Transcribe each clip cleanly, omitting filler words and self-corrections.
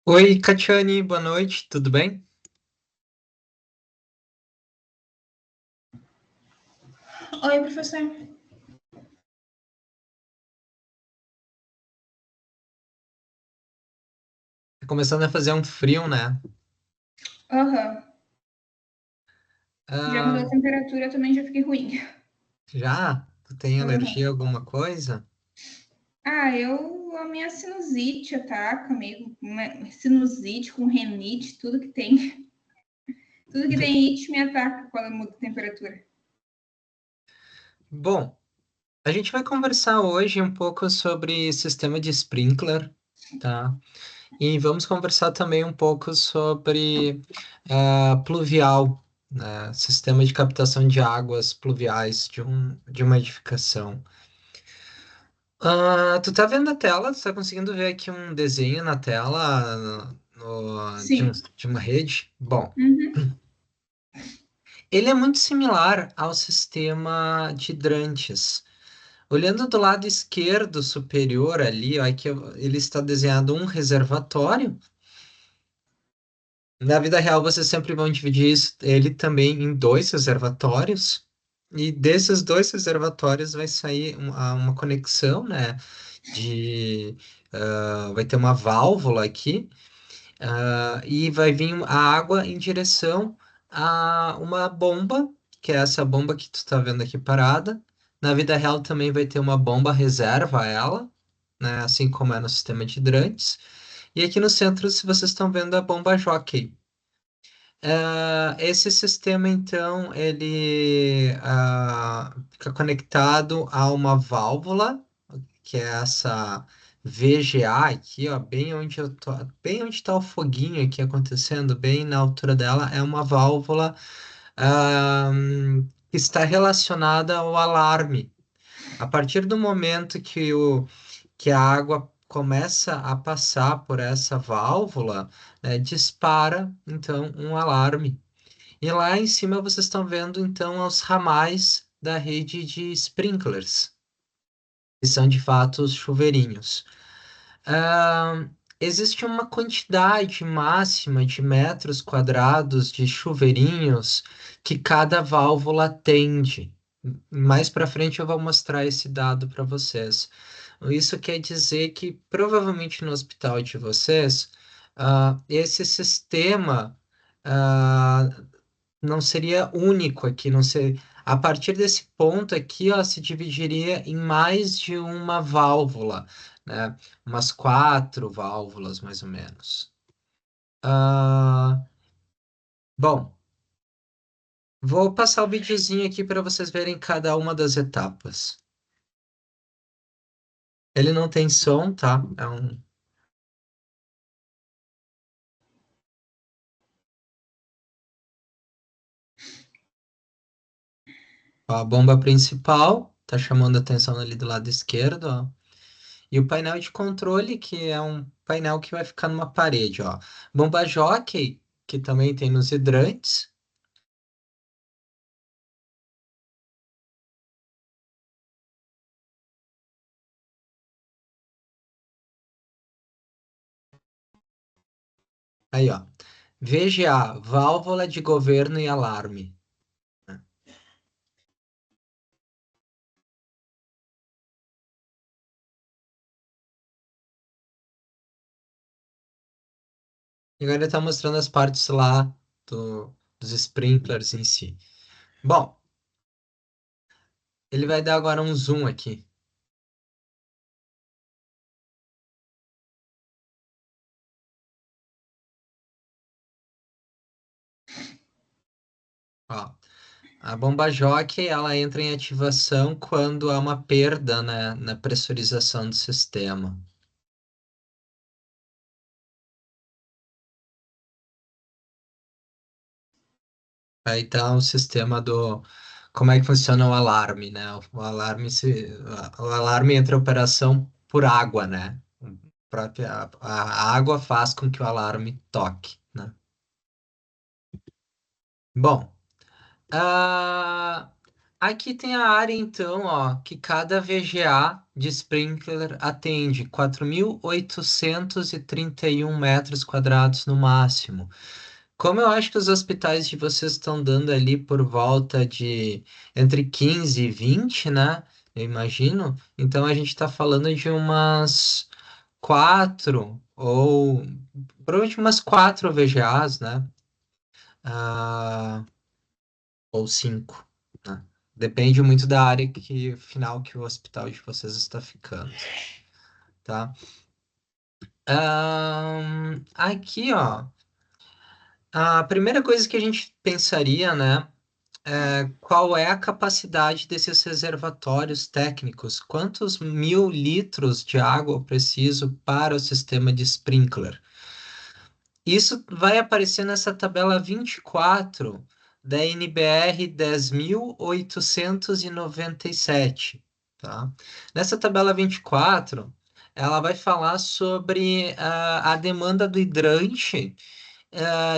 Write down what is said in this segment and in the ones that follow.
Oi, Catiane, boa noite, tudo bem? Oi, professor. Tá começando a fazer um frio, né? Aham. Já mudou Ah, a temperatura, também já fiquei ruim. já? Tu tem alergia a Aham. alguma coisa? A minha sinusite ataca, meio uma sinusite com renite, tudo que tem. Tudo que tem it me ataca quando muda a temperatura. Bom, a gente vai conversar hoje um pouco sobre sistema de sprinkler, tá? E vamos conversar também um pouco sobre pluvial, né? Sistema de captação de águas pluviais de uma edificação. Tu tá vendo a tela? Tu tá conseguindo ver aqui um desenho na tela Sim. de uma rede? Bom, Uhum. ele é muito similar ao sistema de hidrantes. Olhando do lado esquerdo superior ali, ó, aqui ele está desenhado um reservatório. Na vida real, vocês sempre vão dividir ele também em dois reservatórios. E desses dois reservatórios vai sair uma conexão, né? Vai ter uma válvula aqui, e vai vir a água em direção a uma bomba, que é essa bomba que tu está vendo aqui parada. Na vida real também vai ter uma bomba reserva a ela, né? Assim como é no sistema de hidrantes. E aqui no centro, se vocês estão vendo a bomba jockey. Esse sistema, então, ele fica conectado a uma válvula, que é essa VGA aqui, ó, bem onde eu tô, bem onde está o foguinho aqui acontecendo, bem na altura dela, é uma válvula que está relacionada ao alarme. A partir do momento que a água começa a passar por essa válvula, né, dispara então um alarme. E lá em cima vocês estão vendo então os ramais da rede de sprinklers, que são de fato os chuveirinhos. Ah, existe uma quantidade máxima de metros quadrados de chuveirinhos que cada válvula atende. Mais para frente eu vou mostrar esse dado para vocês. Isso quer dizer que provavelmente no hospital de vocês, esse sistema ah, não seria único aqui, não ser. A partir desse ponto aqui, ó, se dividiria em mais de uma válvula, né? Umas quatro válvulas, mais ou menos. Ah, bom, vou passar o videozinho aqui para vocês verem cada uma das etapas. Ele não tem som, tá? Ó, a bomba principal, tá chamando a atenção ali do lado esquerdo, ó. E o painel de controle, que é um painel que vai ficar numa parede, ó. Bomba jockey, que também tem nos hidrantes. Aí, ó. VGA, válvula de governo e alarme. E agora ele está mostrando as partes lá dos sprinklers em si. Bom, ele vai dar agora um zoom aqui. Ó, a bomba jockey, ela entra em ativação quando há uma perda, né, na pressurização do sistema. Aí tá o sistema do. Como é que funciona o alarme, né? O alarme entra em operação por água, né? A água faz com que o alarme toque, né? Bom, ah, Aqui tem a área, então, ó, que cada VGA de sprinkler atende 4.831 metros quadrados no máximo. Como eu acho que os hospitais de vocês estão dando ali por volta de entre 15 e 20, né? Eu imagino. Então a gente está falando de umas quatro, ou provavelmente umas quatro VGAs, né? Ah, ou cinco, né? Depende muito da área final que o hospital de vocês está ficando, tá? Aqui, ó, a primeira coisa que a gente pensaria, né? Qual é a capacidade desses reservatórios técnicos? Quantos mil litros de água eu preciso para o sistema de sprinkler? Isso vai aparecer nessa tabela 24 da NBR 10.897, tá? Nessa tabela 24, ela vai falar sobre a demanda do hidrante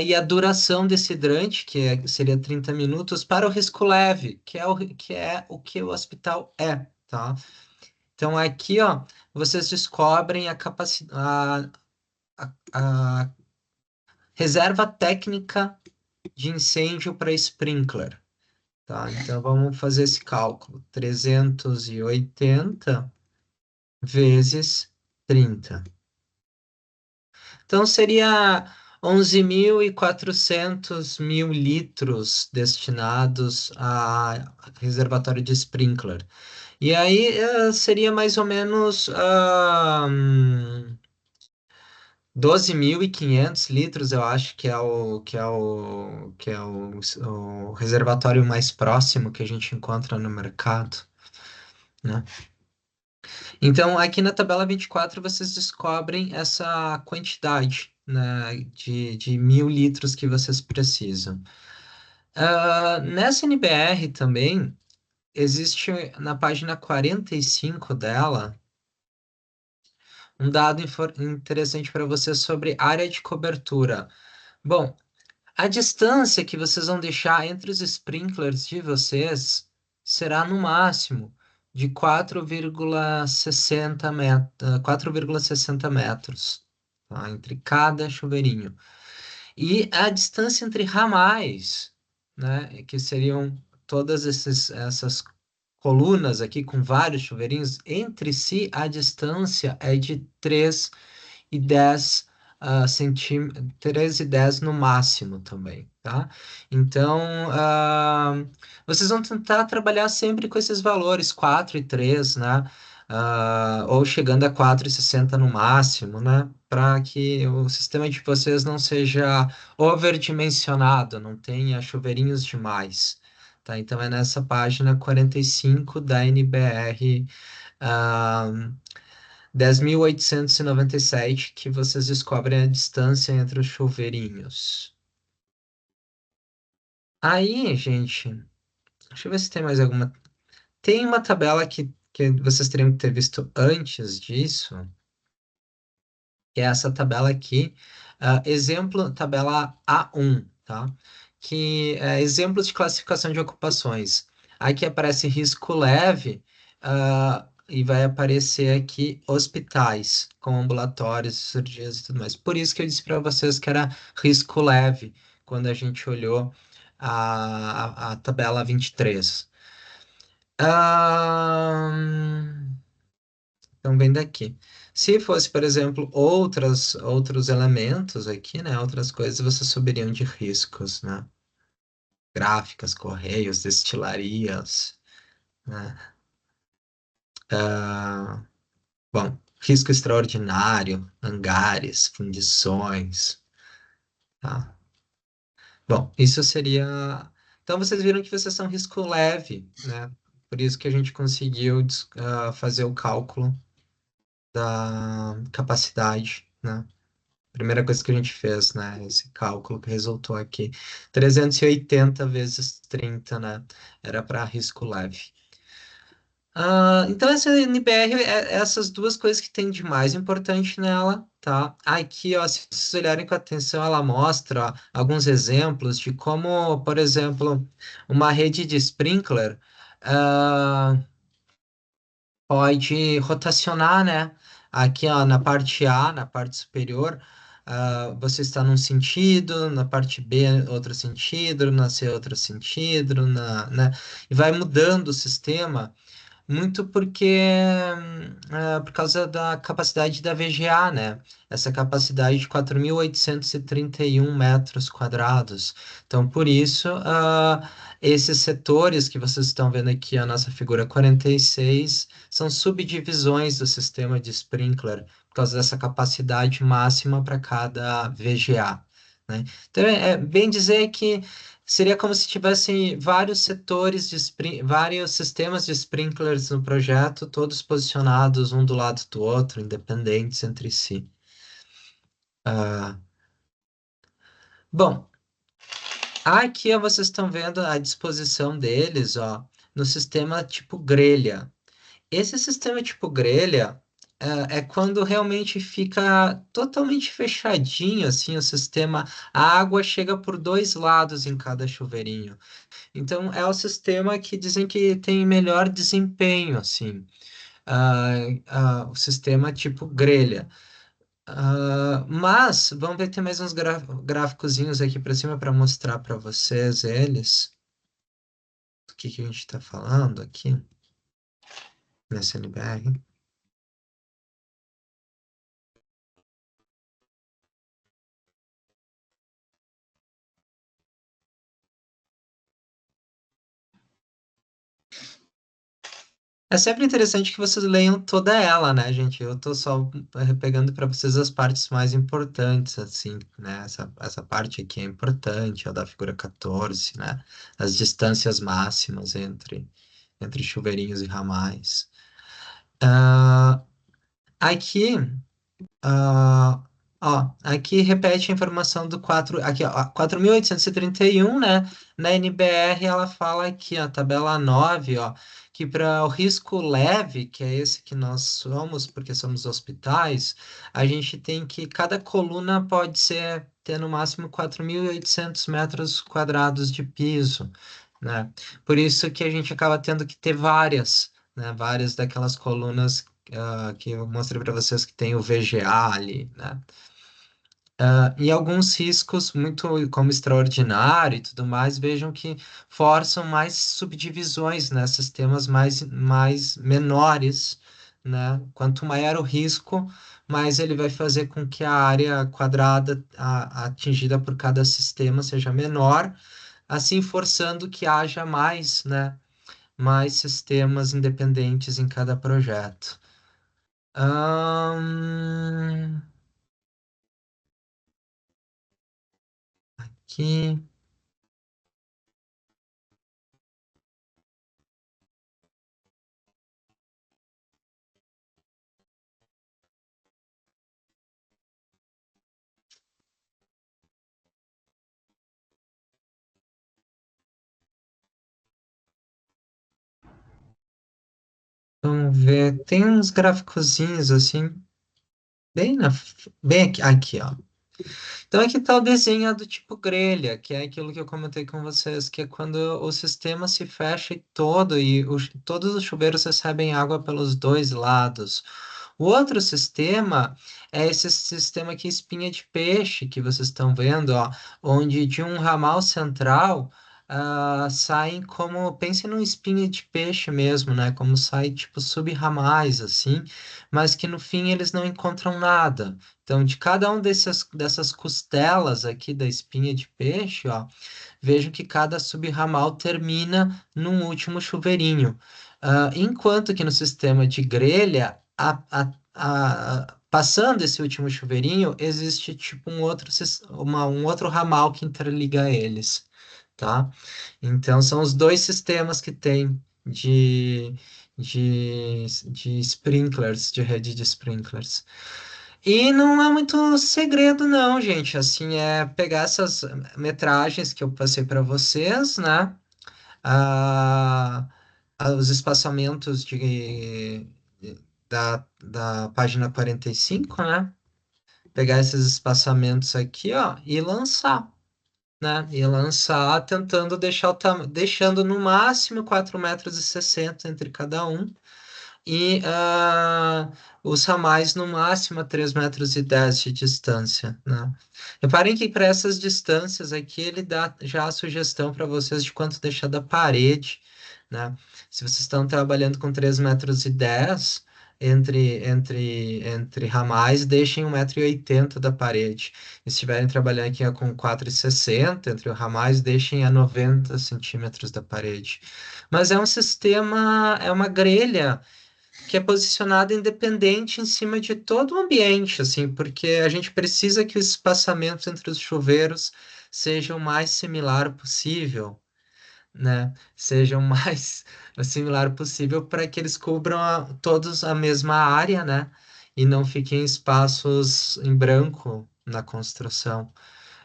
e a duração desse hidrante, seria 30 minutos, para o risco leve, que o hospital é, tá? Então aqui, ó, vocês descobrem a capacidade, a reserva técnica de incêndio para sprinkler, tá? Então vamos fazer esse cálculo. 380 vezes 30. Então seria 11.400 mil litros destinados a reservatório de sprinkler. E aí seria mais ou menos 12.500 litros, eu acho o reservatório mais próximo que a gente encontra no mercado, né? Então, aqui na tabela 24 vocês descobrem essa quantidade, né, de 1.000 litros que vocês precisam. Nessa NBR também, existe na página 45 dela um dado interessante para vocês sobre área de cobertura. Bom, a distância que vocês vão deixar entre os sprinklers de vocês será no máximo de 4,60 metros, tá? Entre cada chuveirinho. E a distância entre ramais, né, que seriam essas colunas aqui com vários chuveirinhos, entre si a distância é de 3,10 centímetros, 3,10 no máximo também, tá? Então, vocês vão tentar trabalhar sempre com esses valores 4 e 3, né? Ou chegando a 4,60 no máximo, né? Para que o sistema de vocês não seja overdimensionado, não tenha chuveirinhos demais, tá? Então, é nessa página 45 da NBR, 10.897 que vocês descobrem a distância entre os chuveirinhos. Aí, gente, deixa eu ver se tem mais alguma. Tem uma tabela que vocês teriam que ter visto antes disso, que é essa tabela aqui, exemplo, tabela A1, tá? Que é exemplos de classificação de ocupações. Aqui aparece risco leve, e vai aparecer aqui hospitais, com ambulatórios, cirurgias e tudo mais. Por isso que eu disse para vocês que era risco leve, quando a gente olhou a tabela 23. Então, vem daqui. Se fosse, por exemplo, outros elementos aqui, né? Outras coisas, vocês subiriam de riscos, né? Gráficas, correios, destilarias, né? Ah, bom, risco extraordinário, hangares, fundições, tá? Bom, isso seria. Então, vocês viram que vocês são risco leve, né? Por isso que a gente conseguiu fazer o cálculo da capacidade, né? Primeira coisa que a gente fez, né? Esse cálculo que resultou aqui. 380 vezes 30, né? Era para risco leve. Então, essa NBR é essas duas coisas que tem de mais importante nela, tá? Aqui, ó, se vocês olharem com atenção, ela mostra alguns exemplos de como, por exemplo, uma rede de sprinkler. ah, pode rotacionar, né? Aqui, ó, na parte A, na parte superior, você está num sentido, na parte B, outro sentido, na C, outro sentido, né? E vai mudando o sistema muito porque por causa da capacidade da VGA, né? Essa capacidade de 4.831 metros quadrados. Então, por isso, esses setores que vocês estão vendo aqui, a nossa figura 46, são subdivisões do sistema de sprinkler, por causa dessa capacidade máxima para cada VGA, né? Então, é bem dizer que seria como se tivessem vários setores vários sistemas de sprinklers no projeto, todos posicionados um do lado do outro, independentes entre si. Ah, bom, aqui ó, vocês estão vendo a disposição deles, ó, no sistema tipo grelha. Esse sistema tipo grelha é quando realmente fica totalmente fechadinho, assim, o sistema, a água chega por dois lados em cada chuveirinho. Então, é o sistema que dizem que tem melhor desempenho, assim, o sistema tipo grelha. Mas, vamos ver, tem mais uns gráficozinhos aqui para cima para mostrar para vocês eles, do que a gente está falando aqui, nesse NBR. É sempre interessante que vocês leiam toda ela, né, gente? Eu tô só pegando para vocês as partes mais importantes, assim, né? Essa parte aqui é importante, a da figura 14, né? As distâncias máximas entre chuveirinhos e ramais. Ah, aqui, ah, ó, aqui repete a informação do 4 aqui, ó, 4.831, né? Na NBR ela fala aqui, ó, tabela 9, ó, que para o risco leve, que é esse que nós somos, porque somos hospitais, a gente tem que cada coluna pode ter no máximo 4.800 metros quadrados de piso, né? Por isso que a gente acaba tendo que ter várias, né? Várias daquelas colunas que eu mostrei para vocês que tem o VGA ali, né? E alguns riscos, muito como extraordinário e tudo mais, vejam que forçam mais subdivisões, né? Sistemas mais menores, né? Quanto maior o risco, mais ele vai fazer com que a área quadrada atingida por cada sistema seja menor, assim forçando que haja mais, né? Mais sistemas independentes em cada projeto. Ahn, aqui. Vamos ver. Tem uns gráficozinhos assim, bem aqui, ó. Então aqui está o desenho do tipo grelha, que é aquilo que eu comentei com vocês, que é quando o sistema se fecha todo e todos os chuveiros recebem água pelos dois lados. O outro sistema é esse sistema aqui, espinha de peixe, que vocês estão vendo, ó, onde de um ramal central saem como, pense num espinha de peixe mesmo, né? Como sai tipo sub-ramais, assim, mas que no fim eles não encontram nada. Então, de cada um dessas costelas aqui da espinha de peixe, ó, vejo que cada subramal termina num último chuveirinho. Enquanto que no sistema de grelha, passando esse último chuveirinho, existe tipo um outro ramal que interliga eles, tá? Então, são os dois sistemas que tem de sprinklers, de rede de sprinklers. E não é muito segredo, não, gente. Assim, é pegar essas metragens que eu passei para vocês, né? Ah, os espaçamentos da página 45, né? Pegar esses espaçamentos aqui, ó, e lançar, né? E lançar tentando deixar deixando no máximo 4,60 m entre cada um. E os ramais no máximo a 3,10 m de distância, né? Reparem que para essas distâncias aqui ele dá já a sugestão para vocês de quanto deixar da parede, né? Se vocês estão trabalhando com 3,10 m entre ramais, deixem 1,80 m da parede. E se estiverem trabalhando aqui com 4,60 m entre os ramais, deixem a 90 centímetros da parede. Mas é um sistema, é uma grelha que é posicionada independente em cima de todo o ambiente, assim, porque a gente precisa que os espaçamentos entre os chuveiros sejam o mais similar possível, né? Sejam o mais similar possível para que eles cubram todos a mesma área, né? E não fiquem espaços em branco na construção.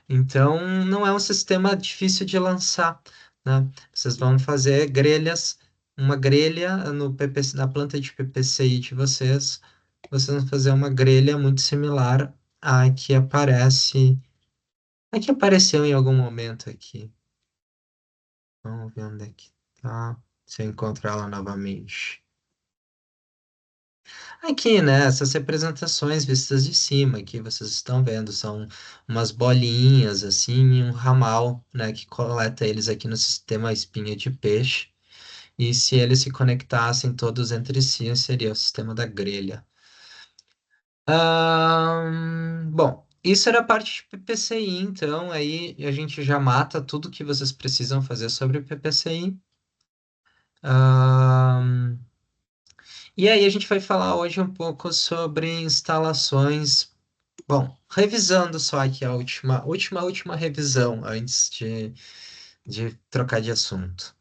Então, não é um sistema difícil de lançar, né? Vocês vão fazer grelhas, uma grelha no PPC, na planta de PPCI de vocês, vocês vão fazer uma grelha muito similar à que aparece, a que apareceu em algum momento aqui. Vamos ver onde é que tá, se eu encontrar ela novamente. Aqui, né, essas representações vistas de cima que vocês estão vendo são umas bolinhas assim e um ramal, né, que coleta eles aqui no sistema espinha de peixe. E se eles se conectassem todos entre si, seria o sistema da grelha. Bom, isso era a parte de PPCI, então aí a gente já mata tudo que vocês precisam fazer sobre PPCI. E aí a gente vai falar hoje um pouco sobre instalações. Bom, revisando só aqui a última revisão antes de trocar de assunto.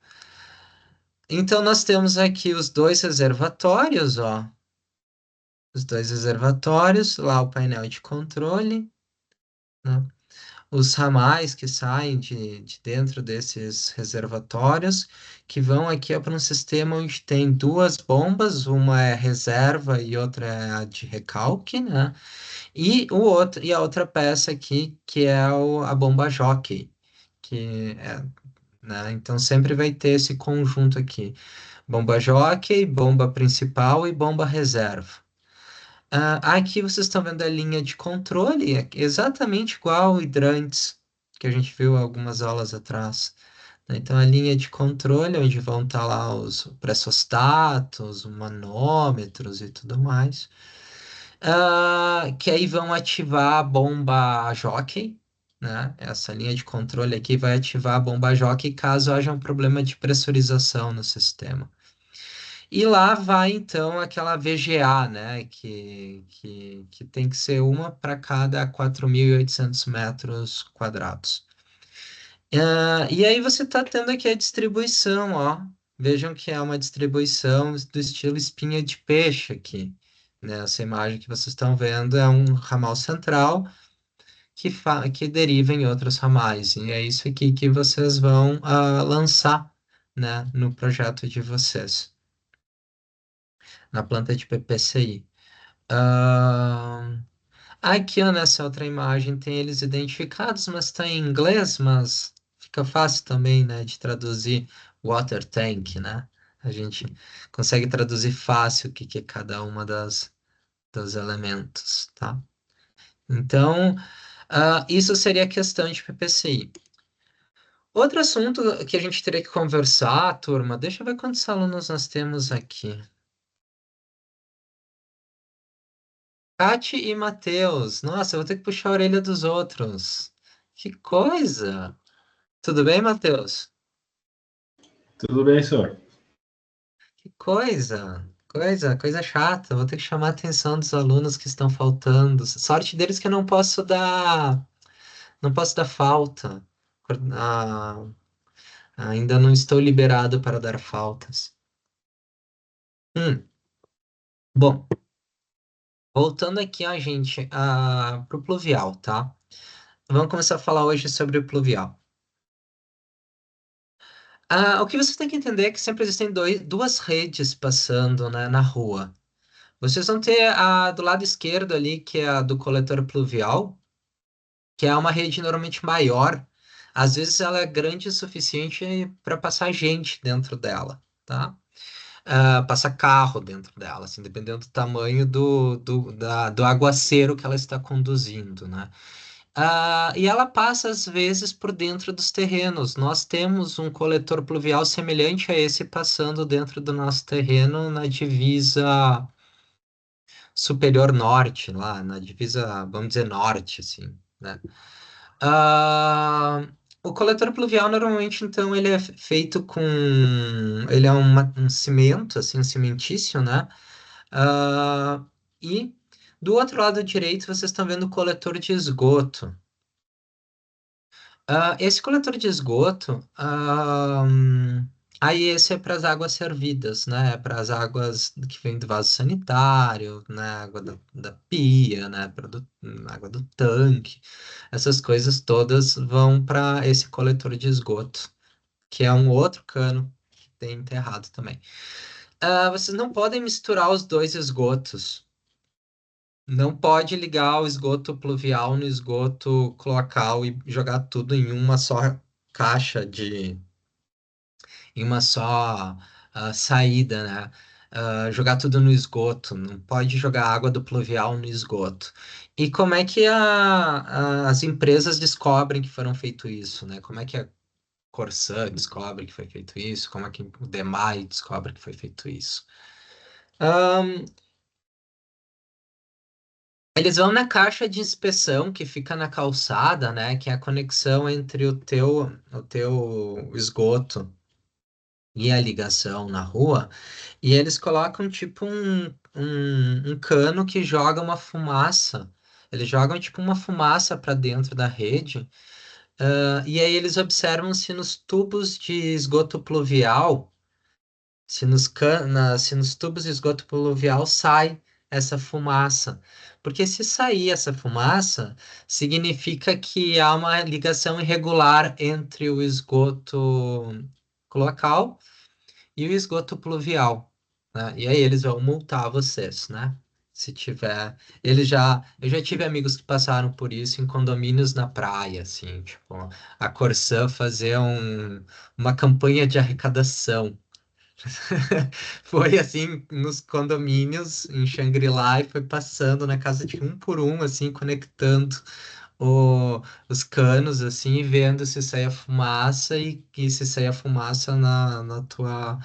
Então, nós temos aqui os dois reservatórios, ó. Os dois reservatórios, lá o painel de controle, né? Os ramais que saem de dentro desses reservatórios, que vão aqui para um sistema onde tem duas bombas, uma é reserva e outra é a de recalque, né? E a outra peça aqui, que é a bomba jockey, que é, né? Então sempre vai ter esse conjunto aqui: bomba jockey, bomba principal e bomba reserva. Aqui vocês estão vendo a linha de controle, é exatamente igual ao hidrantes que a gente viu algumas aulas atrás, né? Então a linha de controle, onde vão estar lá os pressostatos, os manômetros e tudo mais. Que aí vão ativar a bomba jockey, né? Essa linha de controle aqui vai ativar a bomba jockey caso haja um problema de pressurização no sistema. E lá vai então aquela VGA, né? Que tem que ser uma para cada 4.800 metros quadrados. E aí você está tendo aqui a distribuição, ó. Vejam que é uma distribuição do estilo espinha de peixe aqui, né? Essa imagem que vocês estão vendo é um ramal central que deriva em outros ramais. E é isso aqui que vocês vão lançar, né, no projeto de vocês, na planta de PPCI. Ah, Aqui, ó, nessa outra imagem tem eles identificados, mas está em inglês, mas fica fácil também, né, de traduzir water tank, né? A gente consegue traduzir fácil o que que é cada uma dos elementos, tá? Então, isso seria a questão de PPCI. Outro assunto que a gente teria que conversar, turma, deixa eu ver quantos alunos nós temos aqui. Kati e Matheus. Nossa, eu vou ter que puxar a orelha dos outros. Que coisa! Tudo bem, Matheus? Tudo bem, senhor? Que coisa! Coisa chata. Vou ter que chamar a atenção dos alunos que estão faltando. Sorte deles que eu não posso dar falta. Ah, ainda não estou liberado para dar faltas. Hum, bom, voltando aqui, ó, gente, pro pluvial, tá? Vamos começar a falar hoje sobre o pluvial. O que você tem que entender é que sempre existem duas redes passando, né, na rua. Vocês vão ter a do lado esquerdo ali, que é a do coletor pluvial, que é uma rede normalmente maior. Às vezes ela é grande o suficiente para passar gente dentro dela, tá? Passa carro dentro dela, assim, dependendo do tamanho do aguaceiro que ela está conduzindo, né? E ela passa, às vezes, por dentro dos terrenos. Nós temos um coletor pluvial semelhante a esse passando dentro do nosso terreno na divisa superior norte, lá, na divisa, vamos dizer, norte, assim, né? Ah, o coletor pluvial, normalmente, então, ele é feito com... Ele é um cimento, assim, um cimentício, né? Ah, e do outro lado direito, vocês estão vendo o coletor de esgoto. Esse coletor de esgoto, aí esse é para as águas servidas, né? Para as águas que vêm do vaso sanitário, né? Água da pia, né? Água do tanque. Essas coisas todas vão para esse coletor de esgoto, que é um outro cano que tem enterrado também. Vocês não podem misturar os dois esgotos. Não pode ligar o esgoto pluvial no esgoto cloacal e jogar tudo em uma só caixa em uma só saída, né? Jogar tudo no esgoto. Não pode jogar água do pluvial no esgoto. E como é que as empresas descobrem que foram feito isso, né? Como é que a Corsã descobre que foi feito isso? Como é que o DEMAI descobre que foi feito isso? Eles vão na caixa de inspeção que fica na calçada, né? Que é a conexão entre o teu esgoto e a ligação na rua. E eles colocam tipo um cano que joga uma fumaça. Eles jogam tipo uma fumaça para dentro da rede. E aí eles observam se nos tubos de esgoto pluvial se nos tubos de esgoto pluvial sai essa fumaça. Porque se sair essa fumaça, significa que há uma ligação irregular entre o esgoto cloacal e o esgoto pluvial, né? E aí eles vão multar vocês, né? Se tiver, eu já tive amigos que passaram por isso em condomínios na praia, assim, tipo, a Corsã fazer uma campanha de arrecadação. Foi assim nos condomínios em Shangri-La e foi passando na casa de um por um, assim, conectando os canos, assim, e vendo se saía fumaça e se saía fumaça na tua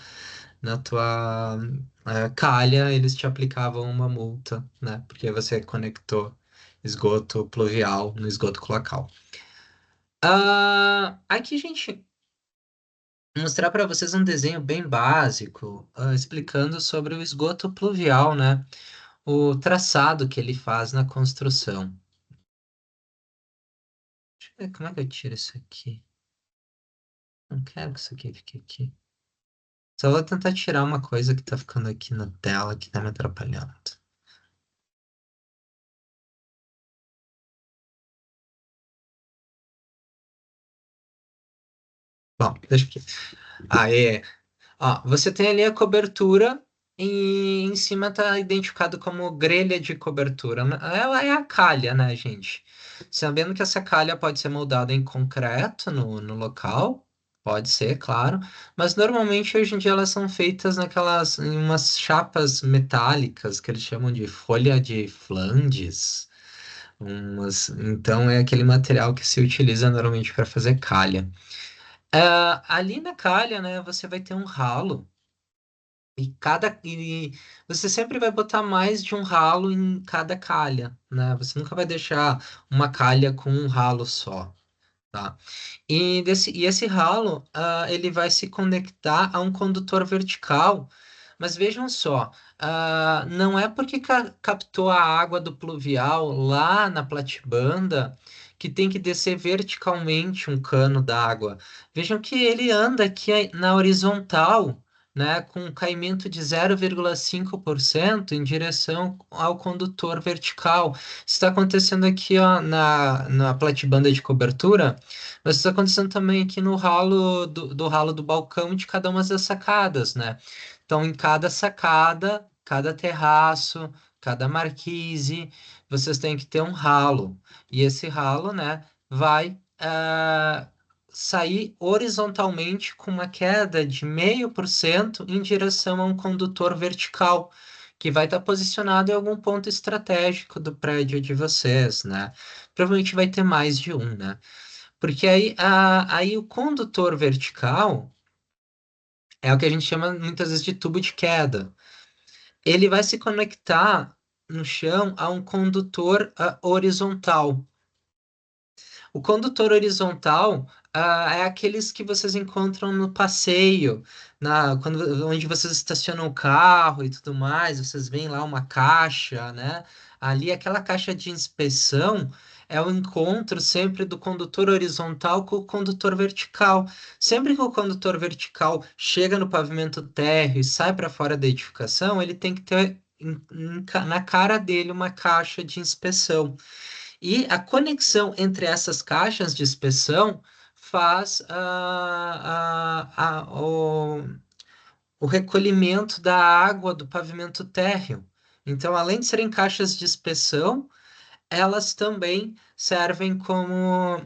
calha, eles te aplicavam uma multa, né? Porque você conectou esgoto pluvial no esgoto cloacal. Aqui, gente, mostrar para vocês um desenho bem básico, explicando sobre o esgoto pluvial, né? O traçado que ele faz na construção. Deixa eu ver como é que eu tiro isso aqui. Não quero que isso aqui fique aqui. Só vou tentar tirar uma coisa que tá ficando aqui na tela, que tá me atrapalhando. Bom, deixa aqui. Aê. Ó, você tem ali a cobertura e em cima está identificado como grelha de cobertura. Ela é a calha, né, gente? Sabendo que essa calha pode ser moldada em concreto no local, pode ser, claro, mas normalmente hoje em dia elas são feitas em umas chapas metálicas que eles chamam de folha de Flandes. Então é aquele material que se utiliza normalmente para fazer calha. Ali na calha, né, você vai ter um ralo. E você sempre vai botar mais de um ralo em cada calha, né? Você nunca vai deixar uma calha com um ralo só, tá? E esse ralo, ele vai se conectar a um condutor vertical. Mas vejam só, não é porque captou a água do pluvial lá na platibanda que tem que descer verticalmente um cano d'água. Vejam que ele anda aqui na horizontal, né, com um caimento de 0,5% em direção ao condutor vertical. Isso está acontecendo aqui, ó, na platibanda de cobertura. Mas isso está acontecendo também aqui no ralo do ralo do balcão de cada uma das sacadas, né? Então, em cada sacada, cada terraço, cada marquise, vocês têm que ter um ralo. E esse ralo, né, vai sair horizontalmente com uma queda de 0,5% em direção a um condutor vertical, que vai estar posicionado em algum ponto estratégico do prédio de vocês, né? Provavelmente vai ter mais de um, né? Porque aí o condutor vertical é o que a gente chama muitas vezes de tubo de queda. Ele vai se conectar no chão a um condutor horizontal. O condutor horizontal, é aqueles que vocês encontram no passeio, onde vocês estacionam o carro e tudo mais, vocês veem lá uma caixa, né? Ali, aquela caixa de inspeção é o encontro sempre do condutor horizontal com o condutor vertical. Sempre que o condutor vertical chega no pavimento térreo e sai para fora da edificação, ele tem que ter na cara dele uma caixa de inspeção. E a conexão entre essas caixas de inspeção faz o recolhimento da água do pavimento térreo. Então, além de serem caixas de inspeção, elas também servem como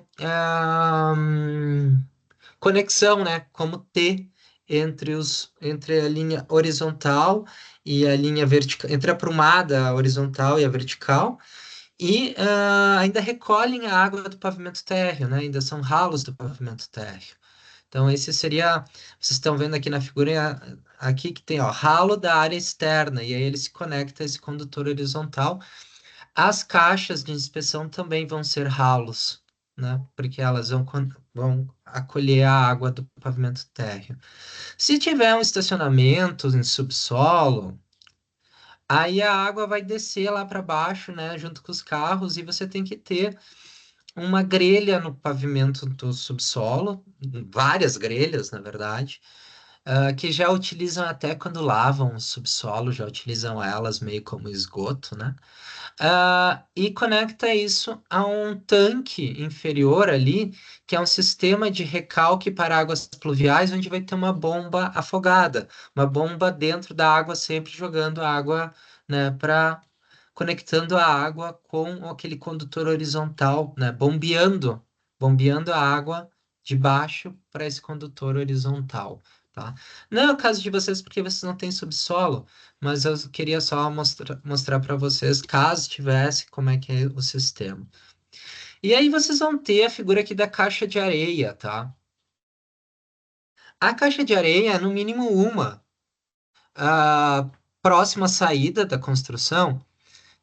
conexão, né? Como T entre a linha horizontal e a linha vertical, entre a prumada horizontal e a vertical. E ainda recolhem a água do pavimento térreo, né? Ainda são ralos do pavimento térreo. Então, esse seria. Vocês estão vendo aqui na figura aqui que tem ó, ralo da área externa, e aí ele se conecta a esse condutor horizontal. As caixas de inspeção também vão ser ralos, né? Porque elas vão acolher a água do pavimento térreo. Se tiver um estacionamento em subsolo, aí a água vai descer lá para baixo, né, junto com os carros, e você tem que ter uma grelha no pavimento do subsolo, várias grelhas, na verdade, que já utilizam até quando lavam o subsolo, já utilizam elas meio como esgoto, né? E conecta isso a um tanque inferior ali, que é um sistema de recalque para águas pluviais, onde vai ter uma bomba afogada, uma bomba dentro da água, sempre jogando água, né, conectando a água com aquele condutor horizontal, né, bombeando a água de baixo para esse condutor horizontal, tá? Não é o caso de vocês porque vocês não têm subsolo, mas eu queria só mostrar para vocês, caso tivesse, como é que é o sistema. E aí vocês vão ter a figura aqui da caixa de areia, tá? A caixa de areia é no mínimo uma próxima saída da construção,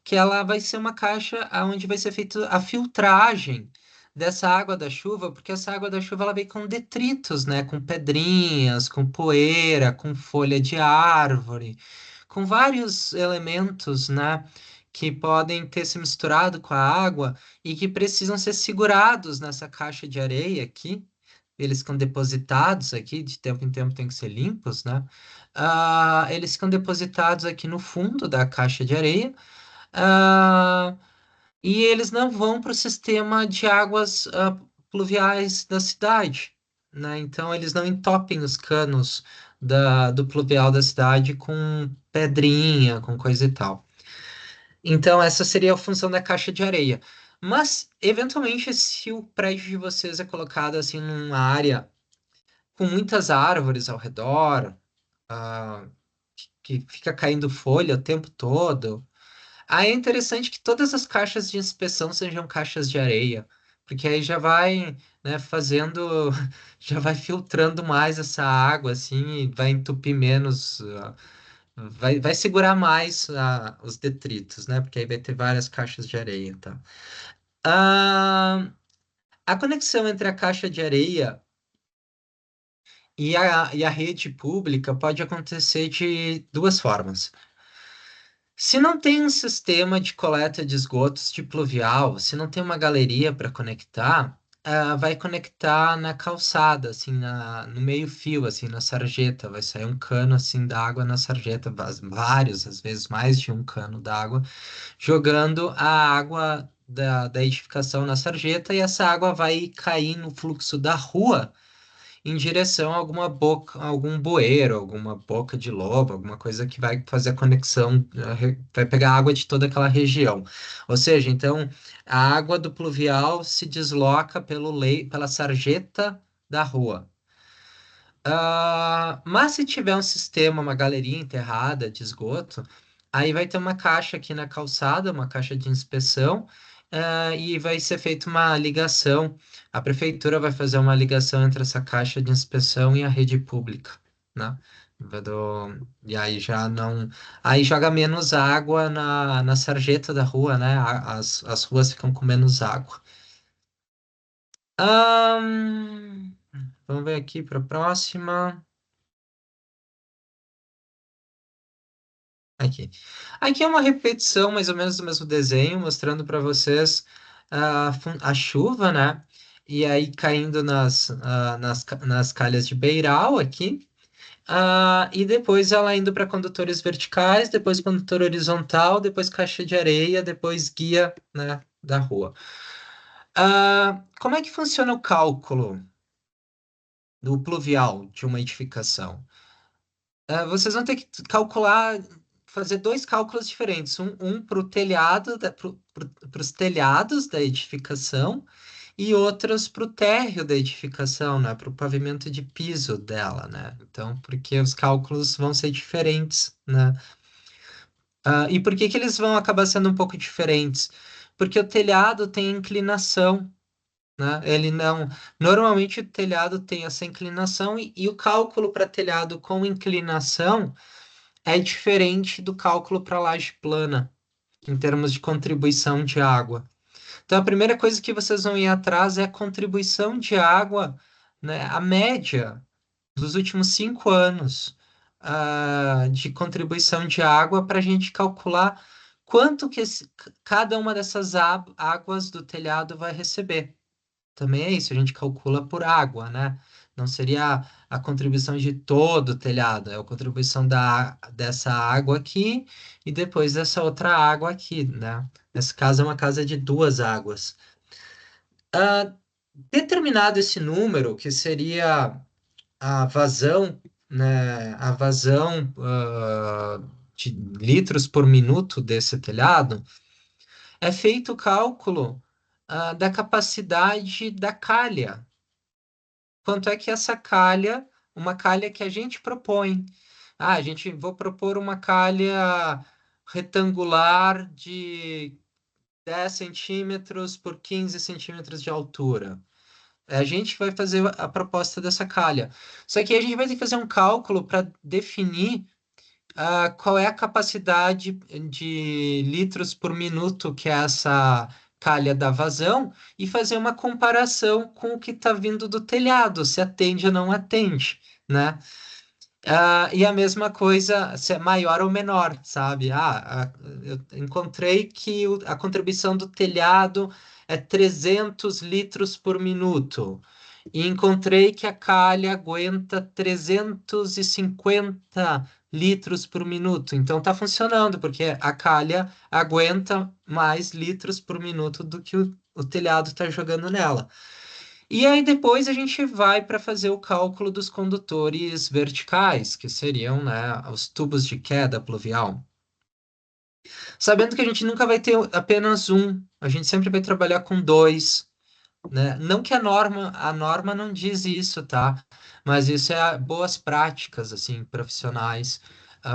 que ela vai ser uma caixa onde vai ser feita a filtragem dessa água da chuva, porque essa água da chuva ela vem com detritos, né? Com pedrinhas, com poeira, com folha de árvore, com vários elementos, né? Que podem ter se misturado com a água e que precisam ser segurados nessa caixa de areia aqui. Eles ficam depositados aqui, de tempo em tempo tem que ser limpos, né? Eles ficam depositados aqui no fundo da caixa de areia. Ah, e eles não vão para o sistema de águas pluviais da cidade, né? Então eles não entopem os canos do pluvial da cidade com pedrinha, com coisa e tal. Então essa seria a função da caixa de areia. Mas, eventualmente, se o prédio de vocês é colocado assim numa área com muitas árvores ao redor, ah, que fica caindo folha o tempo todo. Aí é interessante que todas as caixas de inspeção sejam caixas de areia, porque aí já vai, né, fazendo, já vai filtrando mais essa água, assim, e vai entupir menos, vai segurar mais os detritos, né, porque aí vai ter várias caixas de areia, tá? Ah, a conexão entre a caixa de areia e a rede pública pode acontecer de duas formas. Se não tem um sistema de coleta de esgotos de pluvial, se não tem uma galeria para conectar, vai conectar na calçada, assim, no meio-fio, assim, na sarjeta. Vai sair um cano, assim, d'água na sarjeta, vários, às vezes mais de um cano d'água, jogando a água da edificação na sarjeta, e essa água vai cair no fluxo da rua em direção a alguma boca, algum bueiro, alguma boca de lobo, alguma coisa que vai fazer a conexão, vai pegar a água de toda aquela região. Ou seja, então, a água do pluvial se desloca pela sarjeta da rua. Mas se tiver um sistema, uma galeria enterrada de esgoto, aí vai ter uma caixa aqui na calçada, uma caixa de inspeção, e vai ser feita uma ligação. A prefeitura vai fazer uma ligação entre essa caixa de inspeção e a rede pública, né? E aí já não. Aí joga menos água na sarjeta da rua, né? As ruas ficam com menos água. Ahn, Vamos ver aqui para a próxima. Aqui. Aqui é uma repetição mais ou menos do mesmo desenho, mostrando para vocês a chuva, né? E aí caindo nas calhas de beiral aqui. E depois ela indo para condutores verticais, depois condutor horizontal, depois caixa de areia, depois guia, né, da rua. Como é que funciona o cálculo do pluvial de uma edificação? Vocês vão ter que calcular, fazer dois cálculos diferentes, um para o telhado, para os telhados da edificação e outros para o térreo da edificação, né, para o pavimento de piso dela, né? Então, porque os cálculos vão ser diferentes, né? E por que que eles vão acabar sendo um pouco diferentes? Porque o telhado tem inclinação, né? Ele não. Normalmente o telhado tem essa inclinação e o cálculo para telhado com inclinação é diferente do cálculo para laje plana, em termos de contribuição de água. Então, a primeira coisa que vocês vão ir atrás é a contribuição de água, né? A média dos últimos 5 anos, de contribuição de água para a gente calcular quanto que cada uma dessas águas do telhado vai receber. Também é isso, a gente calcula por água, né? Não seria a contribuição de todo o telhado, é a contribuição dessa água aqui e depois dessa outra água aqui, né? Nesse caso é uma casa de duas águas. Determinado esse número, que seria a vazão, né? A vazão, de litros por minuto desse telhado, é feito o cálculo, da capacidade da calha. Quanto é que essa calha, uma calha que a gente propõe. Vou propor uma calha retangular de 10 centímetros por 15 centímetros de altura. A gente vai fazer a proposta dessa calha. Só que a gente vai ter que fazer um cálculo para definir qual é a capacidade de litros por minuto que é essa calha da vazão e fazer uma comparação com o que está vindo do telhado, se atende ou não atende, né? E a mesma coisa, se é maior ou menor, sabe? Eu encontrei que a contribuição do telhado é 300 litros por minuto. E encontrei que a calha aguenta 350 litros por minuto. Então tá funcionando, porque a calha aguenta mais litros por minuto do que o telhado está jogando nela. E aí depois a gente vai para fazer o cálculo dos condutores verticais, que seriam, né, os tubos de queda pluvial. Sabendo que a gente nunca vai ter apenas um, a gente sempre vai trabalhar com dois, né? Não que a norma não diz isso, tá? Mas isso é boas práticas, assim, profissionais.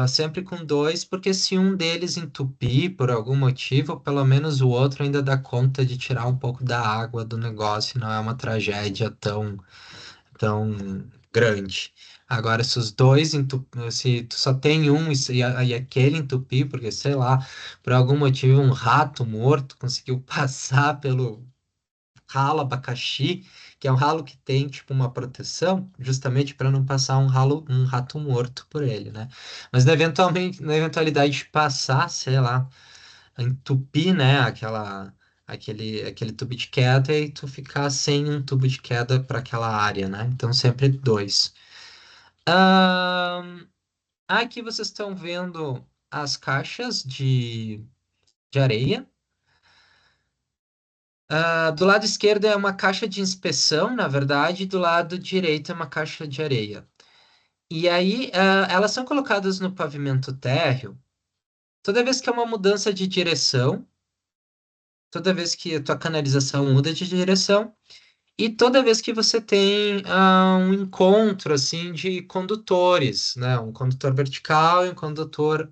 Sempre com dois, porque se um deles entupir por algum motivo, pelo menos o outro ainda dá conta de tirar um pouco da água do negócio, não é uma tragédia tão grande. Agora, se os dois se tu só tem um e aquele entupir, porque sei lá, por algum motivo um rato morto conseguiu passar pelo ralo abacaxi, que é um ralo que tem tipo uma proteção, justamente para não passar um rato morto por ele, né? Mas na eventualidade de passar, sei lá, entupir, né, aquele tubo de queda e tu ficar sem um tubo de queda para aquela área, né? Então sempre dois. Ahn, Aqui vocês estão vendo as caixas de areia. Do lado esquerdo é uma caixa de inspeção, na verdade, e do lado direito é uma caixa de areia. E aí, elas são colocadas no pavimento térreo toda vez que é uma mudança de direção, toda vez que a tua canalização muda de direção, E toda vez que você tem um encontro assim de condutores, né? Um condutor vertical e um condutor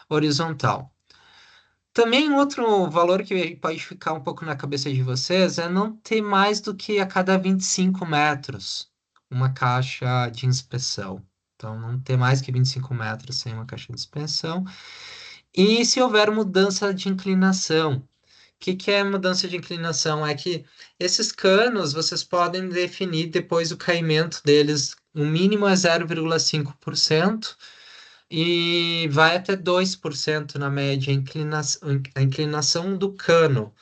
horizontal. Também outro valor que pode ficar um pouco na cabeça de vocês é não ter mais do que a cada 25 metros uma caixa de inspeção. Então, não ter mais que 25 metros sem uma caixa de inspeção. E se houver mudança de inclinação. Que é mudança de inclinação? É que esses canos vocês podem definir depois o caimento deles. O mínimo é 0,5% e vai até 2% na média a inclinação do cano.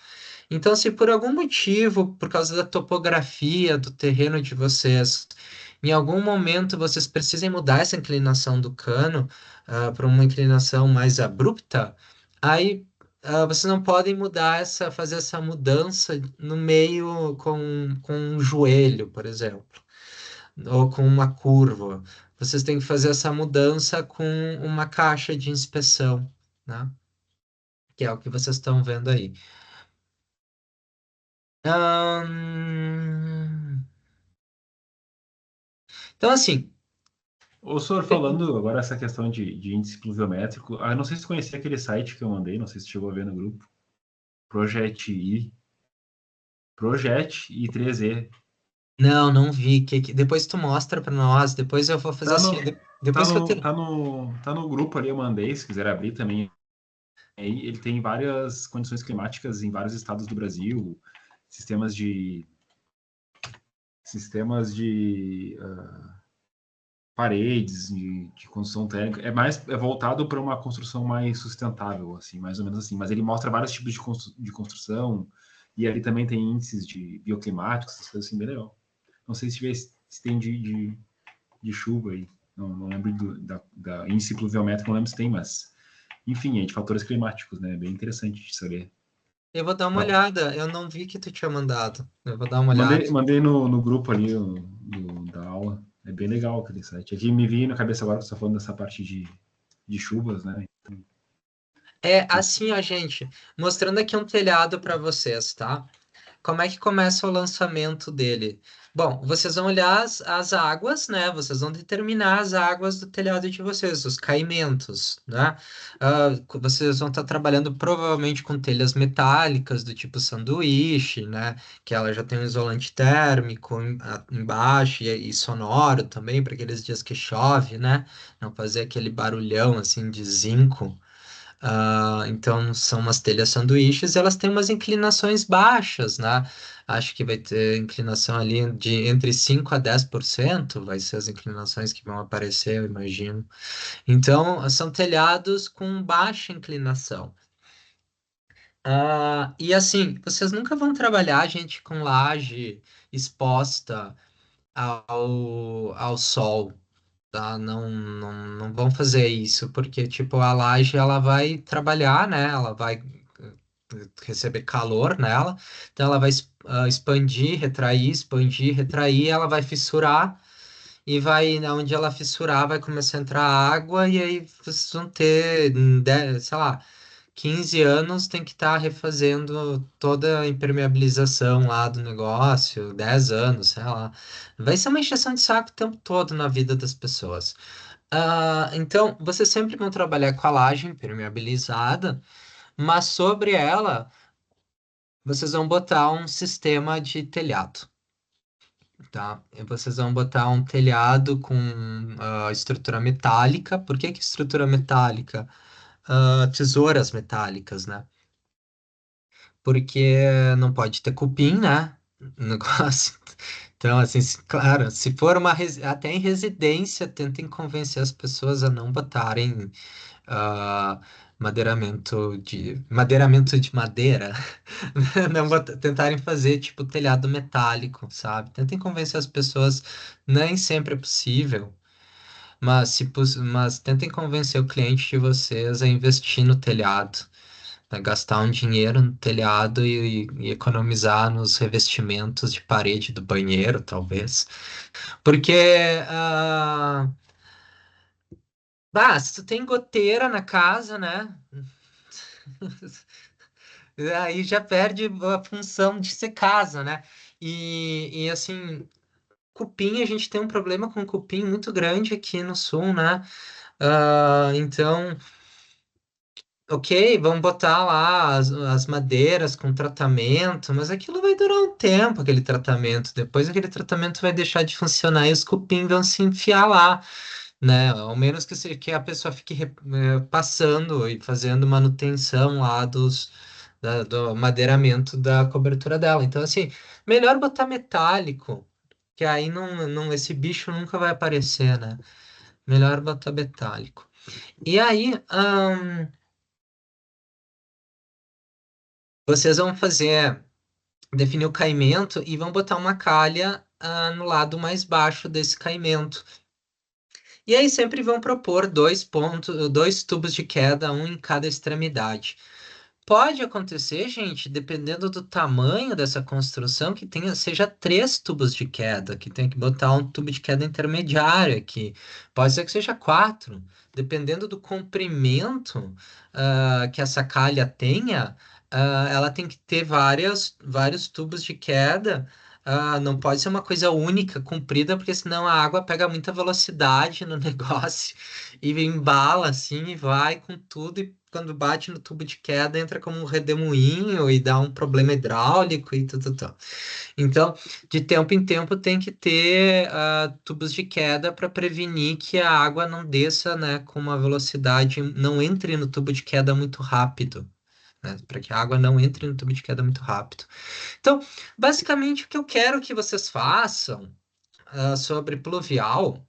Então, se por algum motivo, por causa da topografia do terreno de vocês, em algum momento vocês precisem mudar essa inclinação do cano, para uma inclinação mais abrupta, aí vocês não podem fazer essa mudança no meio com um joelho, por exemplo, ou com uma curva. Vocês têm que fazer essa mudança com uma caixa de inspeção, né? Que é o que vocês estão vendo aí. Ahn, Então, assim, O senhor falando agora essa questão de índice pluviométrico, não sei se tu conhecia aquele site que eu mandei, não sei se chegou a ver no grupo, Project I 3E. não vi. Depois tu mostra para nós. Depois eu vou fazer Tá assim. no, Depois que eu ter. tá no grupo ali, eu mandei, se quiser abrir também. Aí ele tem várias condições climáticas em vários estados do Brasil, sistemas de sistemas de paredes, de construção térmica. É voltado para uma construção mais sustentável, assim, mais ou menos assim. Mas ele mostra vários tipos de construção e ali também tem índices de bioclimáticos, essas coisas assim, bem legal. Não sei se tem de chuva aí. Não lembro da índice pluviométrico, não lembro se tem, mas enfim, é de fatores climáticos, né? Bem interessante de saber. Eu vou dar uma Tá. olhada. Eu não vi que tu tinha mandado. Eu vou dar uma olhada. Mandei no grupo ali da aula. É bem legal aquele site. Aqui me vi na cabeça agora que você está falando dessa parte de chuvas, né? É assim, ó, gente. Mostrando aqui um telhado para vocês, tá? Como é que começa o lançamento dele? Bom, vocês vão olhar as águas, né? Vocês vão determinar as águas do telhado de vocês, os caimentos, né? Vocês vão estar trabalhando provavelmente com telhas metálicas do tipo sanduíche, né? Que ela já tem um isolante térmico embaixo e sonoro também, para aqueles dias que chove, né? Não fazer aquele barulhão assim de zinco. Então, são umas telhas sanduíches e elas têm umas inclinações baixas, né? Acho que vai ter inclinação ali de entre 5 a 10%, vai ser as inclinações que vão aparecer, eu imagino. Então, são telhados com baixa inclinação. E assim, vocês nunca vão trabalhar, gente, com laje exposta ao sol, tá? Não vão fazer isso, porque, tipo, a laje, ela vai trabalhar, né? Ela vai receber calor nela, então ela vai expandir, retrair, ela vai fissurar, e vai, onde ela fissurar, vai começar a entrar água, e aí vocês vão ter, sei lá, 15 anos, tem que estar refazendo toda a impermeabilização lá do negócio, 10 anos, sei lá. Vai ser uma encheção de saco o tempo todo na vida das pessoas. Então, vocês sempre vão trabalhar com a laje impermeabilizada, mas sobre ela, vocês vão botar um sistema de telhado, tá? E vocês vão botar um telhado com estrutura metálica. Por que que estrutura metálica? Tesouras metálicas, né? Porque não pode ter cupim, né? No negócio. Então, assim, claro, se for até em residência, tentem convencer as pessoas a não botarem ah, madeiramento de madeira. Não tentarem fazer tipo telhado metálico, sabe? Tentem convencer as pessoas, nem sempre é possível, mas mas tentem convencer o cliente de vocês a investir no telhado, a gastar um dinheiro no telhado e economizar nos revestimentos de parede do banheiro, talvez. Porque ah, se tu tem goteira na casa, né? Aí já perde a função de ser casa, né? E assim, cupim, a gente tem um problema com cupim muito grande aqui no sul, né? Então, ok, vamos botar lá as madeiras com tratamento, mas aquilo vai durar um tempo, aquele tratamento. Depois aquele tratamento vai deixar de funcionar e os cupim vão se enfiar lá, né? Ao menos que a pessoa fique passando e fazendo manutenção lá do madeiramento da cobertura dela. Então, assim, melhor botar metálico, que aí esse bicho nunca vai aparecer, né? Melhor botar metálico. E aí, vocês vão definir o caimento e vão botar uma calha, no lado mais baixo desse caimento. E aí sempre vão propor dois tubos de queda, um em cada extremidade. Pode acontecer, gente, dependendo do tamanho dessa construção, seja 3 tubos de queda, que tem que botar um tubo de queda intermediário aqui. Pode ser que seja 4. Dependendo do comprimento, que essa calha tenha, ela tem que ter vários tubos de queda. Não pode ser uma coisa única, comprida, porque senão a água pega muita velocidade no negócio e embala assim e vai com tudo. E quando bate no tubo de queda, entra como um redemoinho e dá um problema hidráulico e tudo. Então, de tempo em tempo, tem que ter tubos de queda para prevenir que a água não desça, né, com uma velocidade, não entre no tubo de queda muito rápido. Né, para que a água não entre no tubo de queda muito rápido. Então, basicamente, o que eu quero que vocês façam sobre pluvial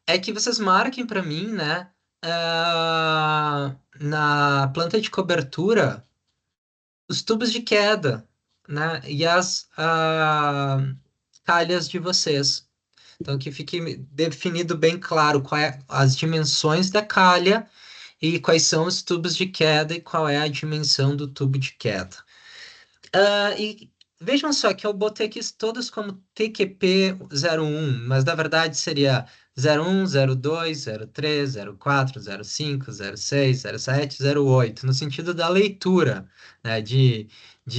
é que vocês marquem para mim, né, na planta de cobertura, os tubos de queda, né, e as calhas de vocês. Então, que fique definido bem claro quais as dimensões da calha e quais são os tubos de queda e qual é a dimensão do tubo de queda. E vejam só que eu botei aqui todos como TQP 01, mas na verdade seria 01, 02, 03, 04, 05, 06, 07, 08, no sentido da leitura, né? De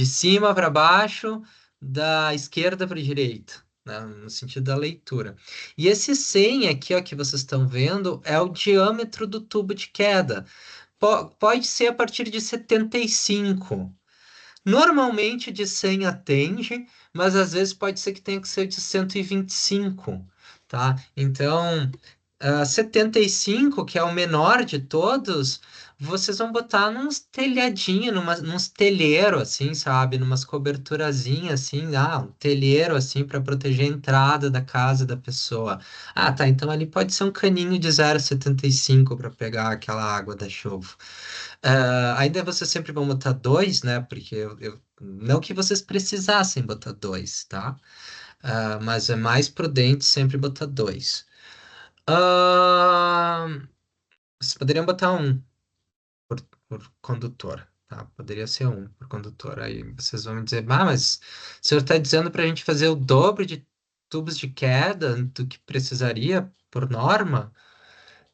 cima para baixo, da esquerda para a direita, né? No sentido da leitura. E esse 100 aqui, ó, que vocês estão vendo, é o diâmetro do tubo de queda. Pode ser a partir de 75. Normalmente de 100 atende, mas às vezes pode ser que tenha que ser de 125, tá? Então, 75, que é o menor de todos, vocês vão botar nos telhadinhos, nos telheiros, assim, sabe? Numas coberturazinhas, assim, um telheiro, assim, para proteger a entrada da casa da pessoa. Ah, tá, então ali pode ser um caninho de 0,75 para pegar aquela água da chuva. Ainda vocês sempre vão botar dois, né? Porque não que vocês precisassem botar dois, tá? Mas é mais prudente sempre botar dois. Ah, vocês poderiam botar um por condutor, tá? Poderia ser um por condutor. Aí vocês vão me dizer, mas o senhor está dizendo para a gente fazer o dobro de tubos de queda do que precisaria por norma?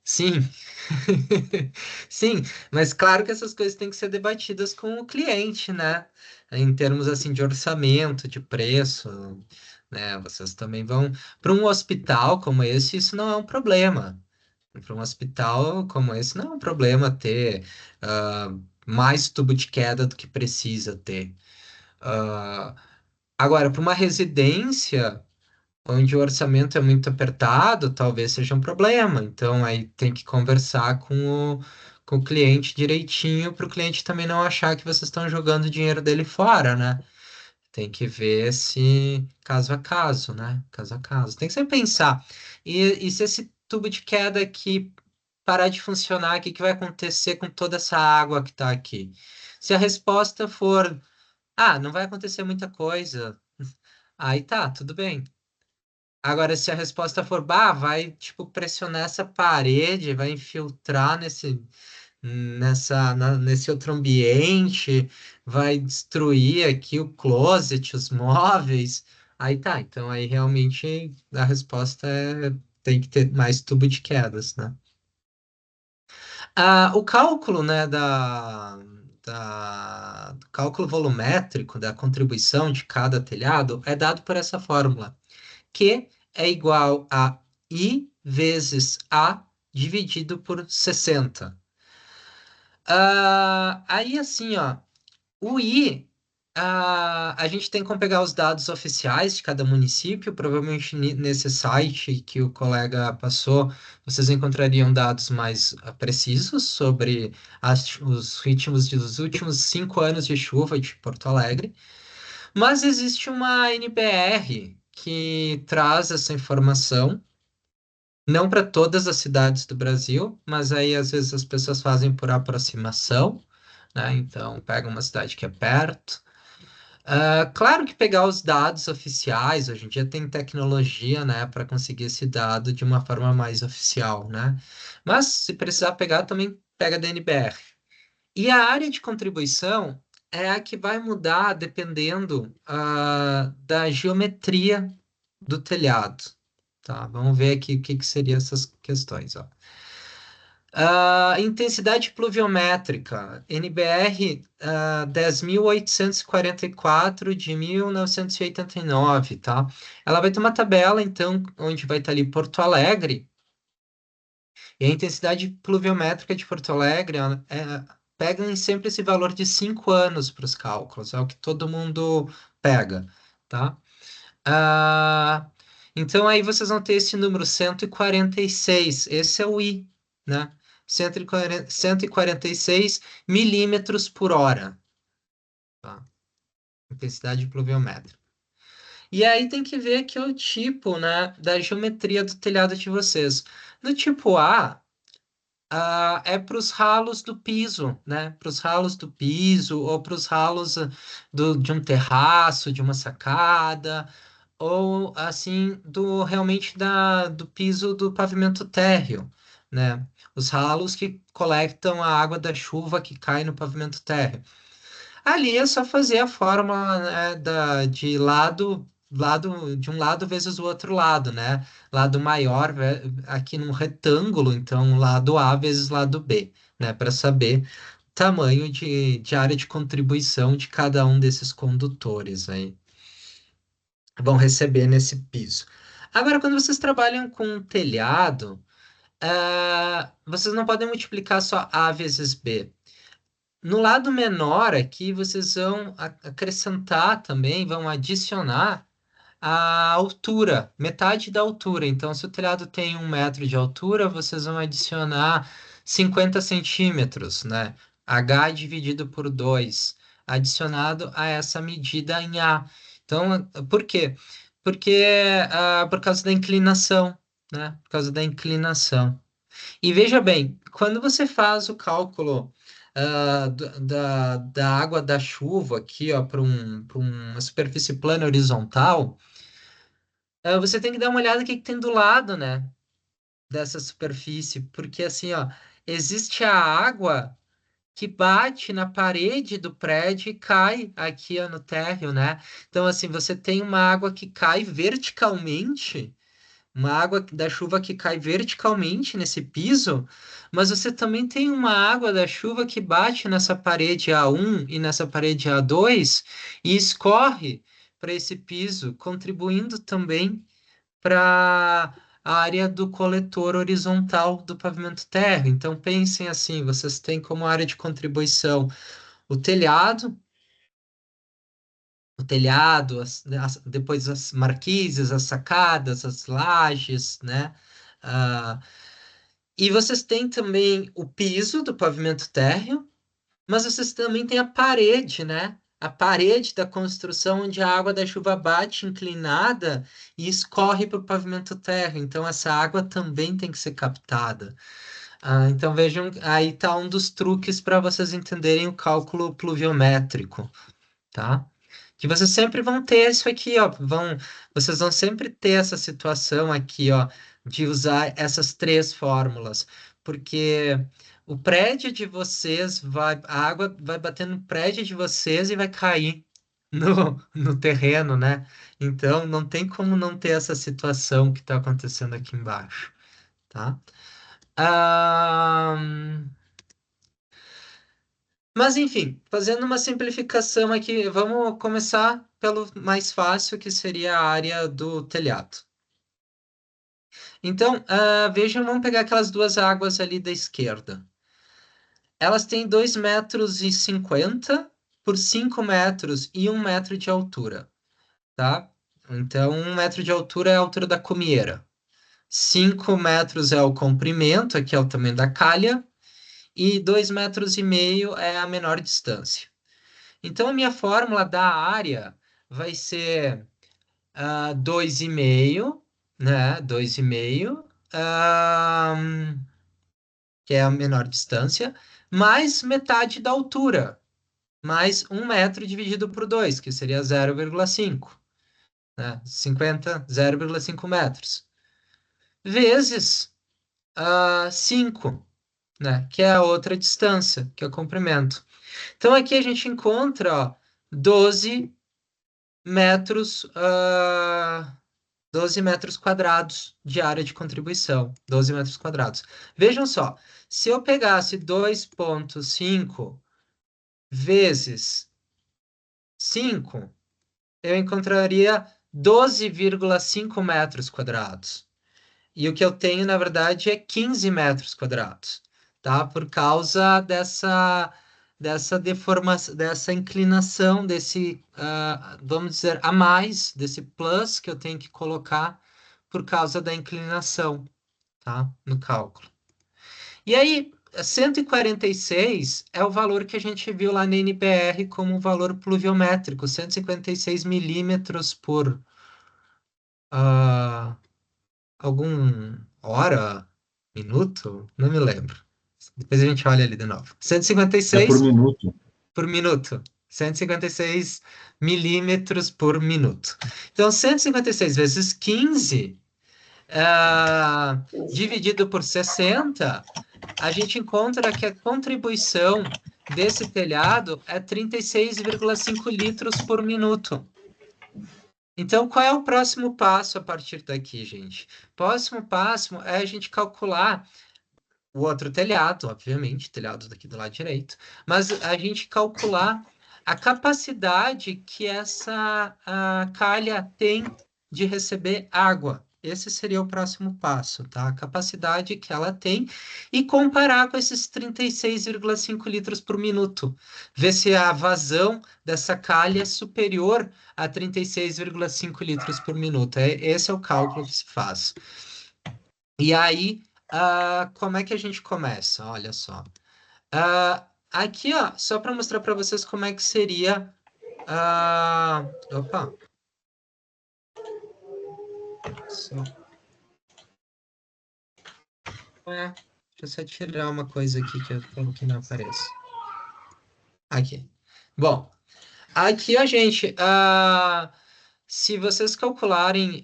Sim, sim, mas claro que essas coisas têm que ser debatidas com o cliente, né? Em termos assim de orçamento, de preço, né? Vocês também vão para um hospital como esse, isso não é um problema. Para um hospital como esse, não é um problema ter mais tubo de queda do que precisa ter. Ah, Agora, para uma residência onde o orçamento é muito apertado, talvez seja um problema. Então, aí tem que conversar com o cliente direitinho, para o cliente também não achar que vocês estão jogando o dinheiro dele fora, né? Tem que ver se caso a caso, né? Caso a caso. Tem que sempre pensar. E se esse tubo de queda aqui parar de funcionar, o que que vai acontecer com toda essa água que está aqui? Se a resposta for, não vai acontecer muita coisa, aí tá, tudo bem. Agora, se a resposta for, vai, tipo, pressionar essa parede, vai infiltrar nesse outro ambiente, vai destruir aqui o closet, os móveis, aí tá. Então, aí realmente a resposta tem que ter mais tubo de quedas, né? O cálculo, né, do cálculo volumétrico da contribuição de cada telhado é dado por essa fórmula, que é igual a I vezes A dividido por 60. Aí, assim, ó, o I, a gente tem como pegar os dados oficiais de cada município, provavelmente nesse site que o colega passou, vocês encontrariam dados mais precisos sobre os ritmos dos últimos 5 anos de chuva de Porto Alegre, mas existe uma NBR que traz essa informação, não para todas as cidades do Brasil, mas aí às vezes as pessoas fazem por aproximação, né? Então, pega uma cidade que é perto. Claro que pegar os dados oficiais, hoje em dia tem tecnologia, né, para conseguir esse dado de uma forma mais oficial, né? Mas se precisar pegar, também pega da NBR. E a área de contribuição é a que vai mudar dependendo, da geometria do telhado. Tá, vamos ver aqui o que que seriam essas questões, ó. Intensidade pluviométrica, NBR 10.844 de 1989, tá? Ela vai ter uma tabela, então, onde vai estar ali Porto Alegre, e a intensidade pluviométrica de Porto Alegre pega sempre esse valor de 5 anos para os cálculos, é o que todo mundo pega, tá? Ah, então aí vocês vão ter esse número 146, esse é o I, né? 146 milímetros por hora, tá? Intensidade pluviométrica. E aí tem que ver que é o tipo, né, da geometria do telhado de vocês. No tipo A, é para os ralos do piso, né? Para os ralos do piso ou para os ralos de um terraço, de uma sacada, ou assim do realmente do piso do pavimento térreo, né? Os ralos que coletam a água da chuva que cai no pavimento térreo. Ali é só fazer a fórmula, né, de lado de um lado vezes o outro lado, né? Lado maior aqui num retângulo, então lado A vezes lado B, né? Para saber tamanho de área de contribuição de cada um desses condutores aí vão receber nesse piso. Agora, quando vocês trabalham com um telhado, vocês não podem multiplicar só A vezes B. No lado menor aqui, vocês vão acrescentar também, vão adicionar a altura, metade da altura. Então, se o telhado tem 1 metro de altura, vocês vão adicionar 50 centímetros, né? H dividido por 2, adicionado a essa medida em A. Então, por quê? Porque por causa da inclinação, né? Por causa da inclinação. E veja bem, quando você faz o cálculo da água da chuva aqui, ó, para uma superfície plana horizontal, você tem que dar uma olhada no que tem do lado, né, dessa superfície, porque assim, ó, existe a água que bate na parede do prédio e cai aqui, ó, no térreo, né? Então, assim, você tem uma água que cai verticalmente, uma água da chuva que cai verticalmente nesse piso, mas você também tem uma água da chuva que bate nessa parede A1 e nessa parede A2 e escorre para esse piso, contribuindo também para a área do coletor horizontal do pavimento térreo. Então pensem assim, vocês têm como área de contribuição o telhado, depois as marquises, as sacadas, as lajes, né? Ah, e vocês têm também o piso do pavimento térreo, mas vocês também têm a parede, né? A parede da construção onde a água da chuva bate inclinada e escorre para o pavimento térreo. Então, essa água também tem que ser captada. Então, vejam, aí está um dos truques para vocês entenderem o cálculo pluviométrico, tá? Que vocês sempre vão ter isso aqui, ó. Vocês vão sempre ter essa situação aqui, ó, de usar essas três fórmulas, porque o prédio de vocês a água vai bater no prédio de vocês e vai cair no terreno, né? Então não tem como não ter essa situação que está acontecendo aqui embaixo, tá? Mas, enfim, fazendo uma simplificação aqui, vamos começar pelo mais fácil, que seria a área do telhado. Então, vejam, vamos pegar aquelas duas águas ali da esquerda. Elas têm 2,50 m por 5 metros e 1 metro de altura, tá? Então, 1 metro de altura é a altura da comieira. 5 metros é o comprimento, aqui é o tamanho da calha, e 2,5 m é a menor distância. Então, a minha fórmula da área vai ser 2,5, né? 2,5, que é a menor distância, mais metade da altura, mais 1 metro dividido por 2, que seria 0,5, né? 0,5 metros, vezes 5, né? Que é a outra distância, que é o comprimento. Então, aqui a gente encontra, ó, 12 metros, 12 metros quadrados de área de contribuição. 12 metros quadrados. Vejam só, se eu pegasse 2,5 vezes 5, eu encontraria 12,5 metros quadrados. E o que eu tenho, na verdade, é 15 metros quadrados, tá? Por causa dessa deformação, dessa inclinação, vamos dizer, a mais, desse plus que eu tenho que colocar por causa da inclinação, tá? No cálculo. E aí, 146 é o valor que a gente viu lá na NBR como valor pluviométrico, 156 milímetros por ah, algum hora, minuto, não me lembro. Depois a gente olha ali de novo. É por 156 minuto. por minuto. 156 milímetros por minuto. Então, 156 vezes 15, dividido por 60, a gente encontra que a contribuição desse telhado é 36,5 litros por minuto. Então, qual é o próximo passo a partir daqui, gente? Próximo passo é a gente calcular o outro telhado, obviamente, telhado daqui do lado direito, mas a gente calcular a capacidade que essa calha tem de receber água. Esse seria o próximo passo, tá? A capacidade que ela tem e comparar com esses 36,5 litros por minuto. Ver se a vazão dessa calha é superior a 36,5 litros por minuto. Esse é o cálculo que se faz. E aí, como é que a gente começa? Olha só. Aqui, ó, só para mostrar para vocês como é que seria. Opa! Só, deixa eu só tirar uma coisa aqui que eu tenho que não apareça. Aqui. Bom, aqui, ó, gente. Se vocês calcularem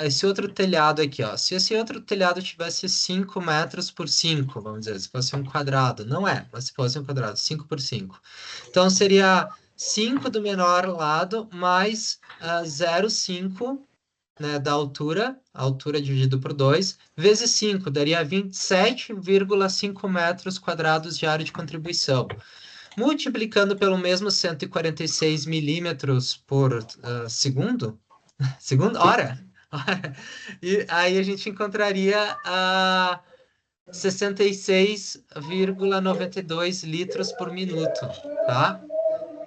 esse outro telhado aqui, ó, se esse outro telhado tivesse 5 metros por 5, vamos dizer, se fosse um quadrado, não é, mas se fosse um quadrado, 5 por 5. Então, seria 5 do menor lado mais 0,5, né, da altura, a altura dividido por 2, vezes 5, daria 27,5 metros quadrados de área de contribuição. Multiplicando pelo mesmo 146 milímetros por hora, e aí a gente encontraria 66,92 litros por minuto, tá?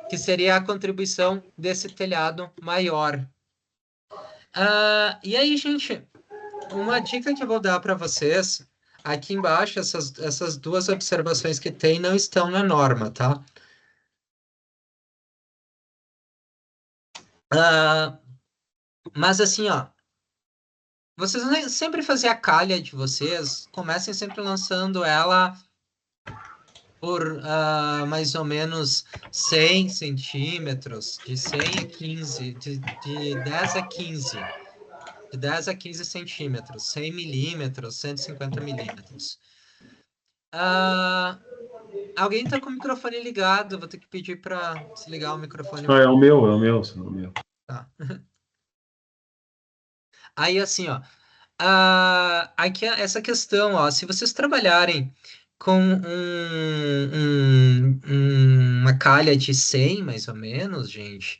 Que seria a contribuição desse telhado maior. E aí, gente, uma dica que eu vou dar para vocês, aqui embaixo, essas duas observações que tem não estão na norma, tá? Mas assim, ó, vocês sempre fazer a calha de vocês, comecem sempre lançando ela por mais ou menos 100 centímetros, de 100 a 15, de 10 a 15, de 10 a 15 centímetros, 100 milímetros, 150 milímetros. Alguém está com o microfone ligado, vou ter que pedir para desligar o microfone. Não, é o meu, é o meu. Tá. Aí assim, ó, aqui essa questão, ó, se vocês trabalharem com uma calha de 100, mais ou menos, gente,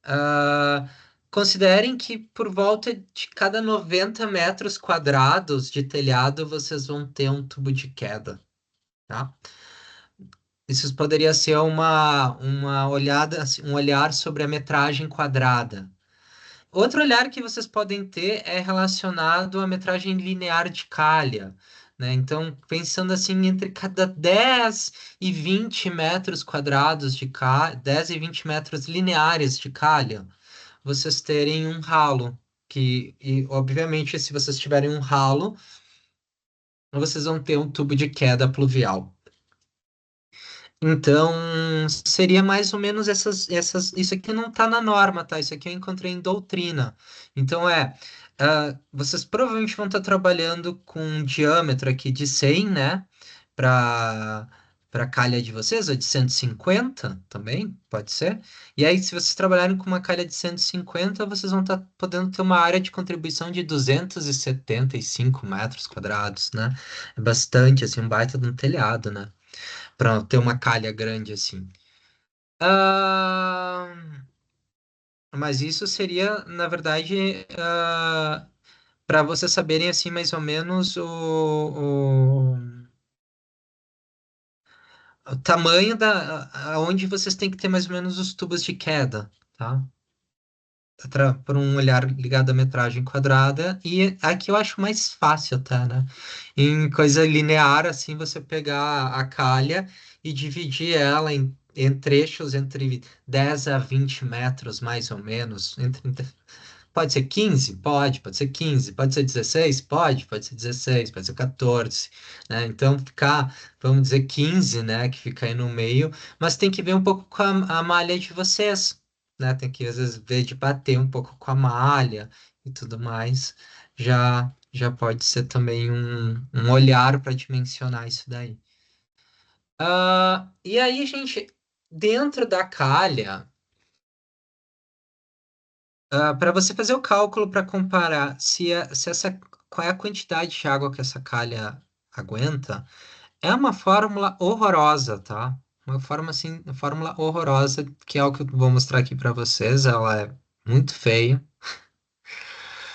ah, considerem que por volta de cada 90 metros quadrados de telhado vocês vão ter um tubo de queda, tá? Isso poderia ser uma olhada, assim, um olhar sobre a metragem quadrada. Outro olhar que vocês podem ter é relacionado à metragem linear de calha, né? Então, pensando assim, entre cada 10 e 20 metros quadrados de calha, 10 e 20 metros lineares de calha, vocês terem um ralo, e obviamente, se vocês tiverem um ralo, vocês vão ter um tubo de queda pluvial. Então, seria mais ou menos isso aqui não está na norma, tá? Isso aqui eu encontrei em doutrina. Então, vocês provavelmente vão estar trabalhando com um diâmetro aqui de 100, né? Para calha de vocês, ou de 150 também, pode ser. E aí, se vocês trabalharem com uma calha de 150, vocês vão estar podendo ter uma área de contribuição de 275 metros quadrados, né? É bastante, assim, um baita de um telhado, né? Para ter uma calha grande assim. Ah, mas isso seria, na verdade, para vocês saberem assim mais ou menos o tamanho aonde vocês têm que ter mais ou menos os tubos de queda, tá? Por um olhar ligado à metragem quadrada, e aqui eu acho mais fácil, tá, né? Em coisa linear, assim, você pegar a calha e dividir ela em trechos entre 10 a 20 metros, mais ou menos. Pode ser 15? Pode ser 15. Pode ser 16? Pode ser 16, pode ser 14, né? Então, vamos dizer 15, né? Que fica aí no meio, mas tem que ver um pouco com a malha de vocês, né? Tem que, às vezes, ver de bater um pouco com a malha e tudo mais. Já pode ser também um olhar para dimensionar isso daí. E aí, gente, dentro da calha. Para você fazer o cálculo para comparar se essa, qual é a quantidade de água que essa calha aguenta, é uma fórmula horrorosa, tá? Uma forma assim, uma fórmula horrorosa, que é o que eu vou mostrar aqui para vocês. Ela é muito feia.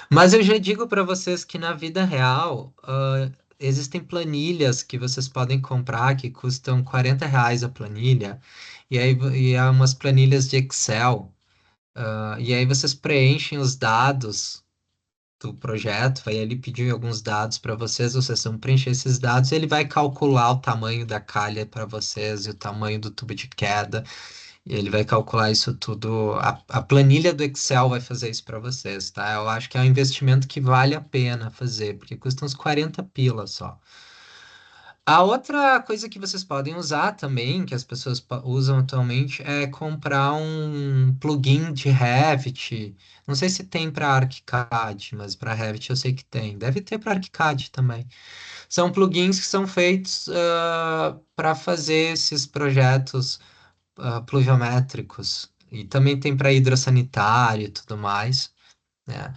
Mas eu já digo para vocês que na vida real, existem planilhas que vocês podem comprar que custam R$ 40 a planilha. E há umas planilhas de Excel. E aí vocês preenchem os dados do projeto, vai ali pedir alguns dados para vocês vão preencher esses dados, e ele vai calcular o tamanho da calha para vocês e o tamanho do tubo de queda, e ele vai calcular isso tudo. A planilha do Excel vai fazer isso para vocês, tá? Eu acho que é um investimento que vale a pena fazer, porque custa uns 40 pila só. A outra coisa que vocês podem usar também, que as pessoas usam atualmente, é comprar um plugin de Revit. Não sei se tem para ArchiCAD, mas para Revit eu sei que tem. Deve ter para ArchiCAD também. São plugins que são feitos para fazer esses projetos pluviométricos. E também tem para hidrossanitário e tudo mais, né?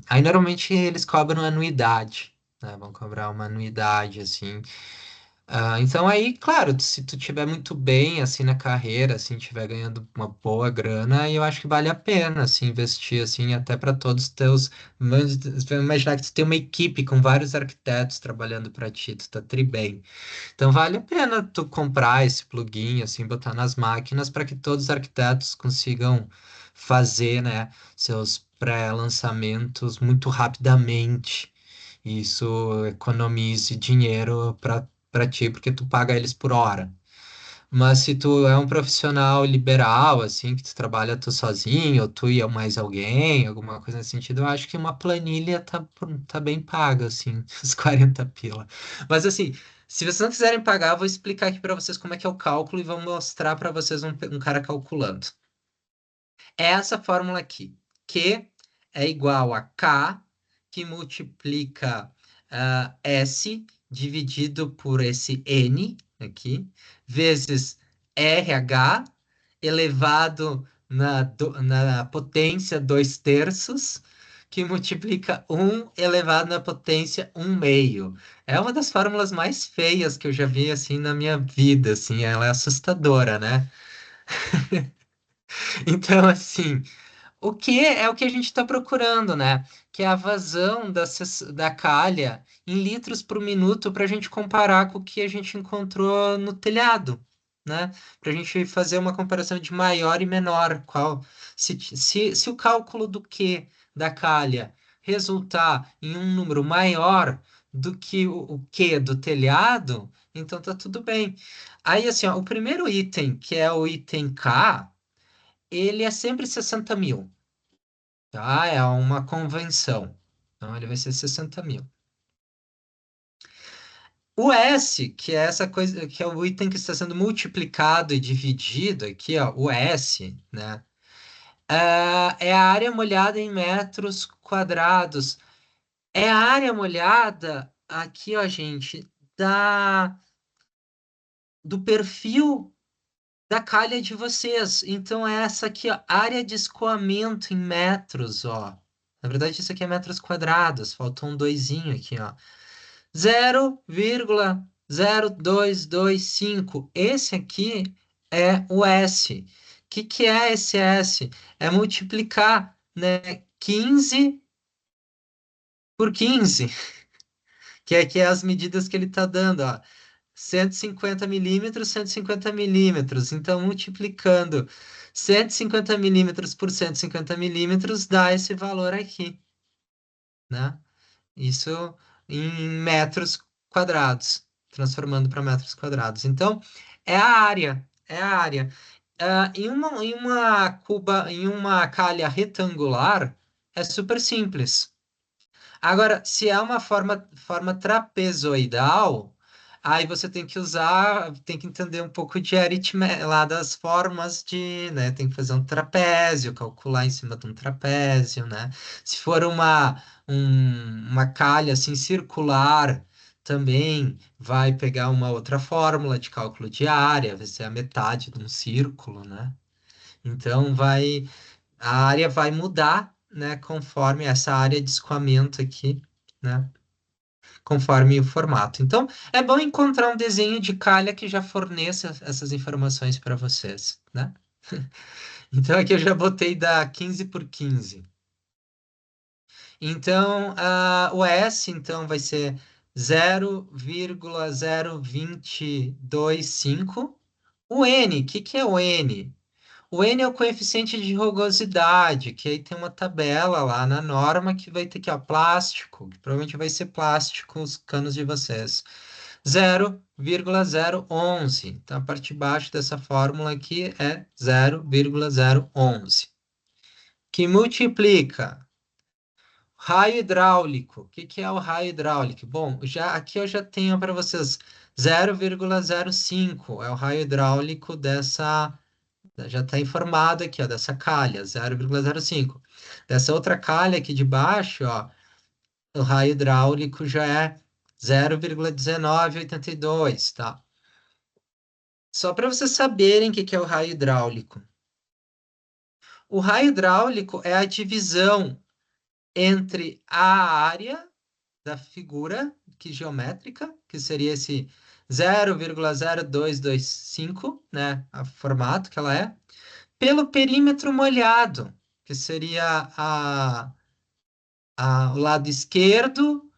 Aí normalmente eles cobram anuidade, né? Vão cobrar uma anuidade, assim. Então aí, claro, se tu tiver muito bem, assim, na carreira, assim, tiver ganhando uma boa grana, eu acho que vale a pena, assim, investir, assim, até para todos os teus... Vamos imaginar que tu tem uma equipe com vários arquitetos trabalhando para ti, tu tá tri bem. Então vale a pena tu comprar esse plugin, assim, botar nas máquinas para que todos os arquitetos consigam fazer, né, seus pré-lançamentos muito rapidamente. E isso economize dinheiro para ti, porque tu paga eles por hora. Mas se tu é um profissional liberal, assim, que tu trabalha tu sozinho, ou tu e mais alguém, alguma coisa nesse sentido, eu acho que uma planilha tá bem paga, assim, os 40 pila. Mas assim, se vocês não quiserem pagar, eu vou explicar aqui para vocês como é que é o cálculo e vou mostrar para vocês um cara calculando. É essa fórmula aqui. Q é igual a K, que multiplica S dividido por esse N aqui, vezes RH elevado na potência 2 terços, que multiplica 1 elevado na potência 1 meio. É uma das fórmulas mais feias que eu já vi, assim, na minha vida, assim, ela é assustadora, né? Então, assim, o que é o que a gente está procurando, né? Que é a vazão da calha em litros por minuto para a gente comparar com o que a gente encontrou no telhado, né? Para a gente fazer uma comparação de maior e menor. Se o cálculo do Q da calha resultar em um número maior do que o Q do telhado, então tá tudo bem. Aí, assim, ó, o primeiro item, que é o item K, ele é sempre 60 mil, tá? É uma convenção. Então, ele vai ser 60 mil. O S, que é essa coisa, que é o item que está sendo multiplicado e dividido aqui, ó, o S, né? É a área molhada em metros quadrados. É a área molhada aqui, ó, gente, do perfil da calha de vocês. Então, é essa aqui, ó, área de escoamento em metros, ó. Na verdade, isso aqui é metros quadrados. Faltou um doisinho aqui, ó. 0,0225. Esse aqui é o S. O que é esse S? É multiplicar, né, 15 por 15, que é as medidas que ele está dando, ó. 150 milímetros, 150 milímetros. Então, multiplicando 150 milímetros por 150 milímetros dá esse valor aqui, né? Isso em metros quadrados, transformando para metros quadrados. Então, é a área, é a área. Em uma calha retangular, é super simples. Agora, se é uma forma trapezoidal, aí você tem que usar, tem que entender um pouco de aritmética lá das formas de, né? Tem que fazer um trapézio, calcular em cima de um trapézio, né? Se for uma calha assim circular, também vai pegar uma outra fórmula de cálculo de área, vai ser a metade de um círculo, né? Então a área vai mudar, né, conforme essa área de escoamento aqui, né, conforme o formato. Então, é bom encontrar um desenho de calha que já forneça essas informações para vocês, né? Então, aqui eu já botei da 15 por 15. Então, o S, então, vai ser 0,0225. O N, o que é o N? O N é o coeficiente de rugosidade, que aí tem uma tabela lá na norma que vai ter aqui, ó, plástico, que provavelmente vai ser plástico os canos de vocês. 0,011. Então, a parte de baixo dessa fórmula aqui é 0,011. Que multiplica raio hidráulico. O que é o raio hidráulico? Bom, aqui eu já tenho para vocês 0,05. É o raio hidráulico dessa. Já está informado aqui, ó, dessa calha, 0,05. Dessa outra calha aqui de baixo, ó, o raio hidráulico já é 0,1982, tá? Só para vocês saberem o que é o raio hidráulico. O raio hidráulico é a divisão entre a área da figura geométrica, que seria esse 0,0225, né, o formato que ela é, pelo perímetro molhado, que seria o lado esquerdo,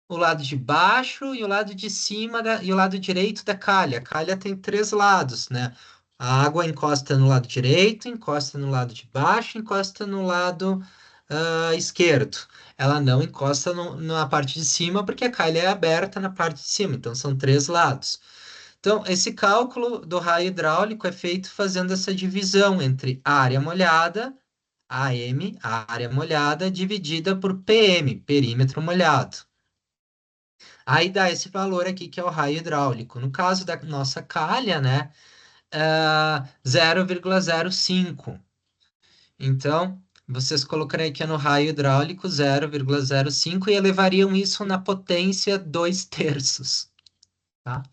o lado de baixo e o lado de cima e o lado direito da calha. A calha tem três lados, né? A água encosta no lado direito, encosta no lado de baixo, encosta no lado esquerdo. Ela não encosta na parte de cima porque a calha é aberta na parte de cima, então são três lados. Então, esse cálculo do raio hidráulico é feito fazendo essa divisão entre área molhada, AM, a área molhada, dividida por PM, perímetro molhado. Aí dá esse valor aqui que é o raio hidráulico. No caso da nossa calha, né, 0,05. Então, vocês colocariam aqui no raio hidráulico 0,05 e elevariam isso na potência 2/3, tá?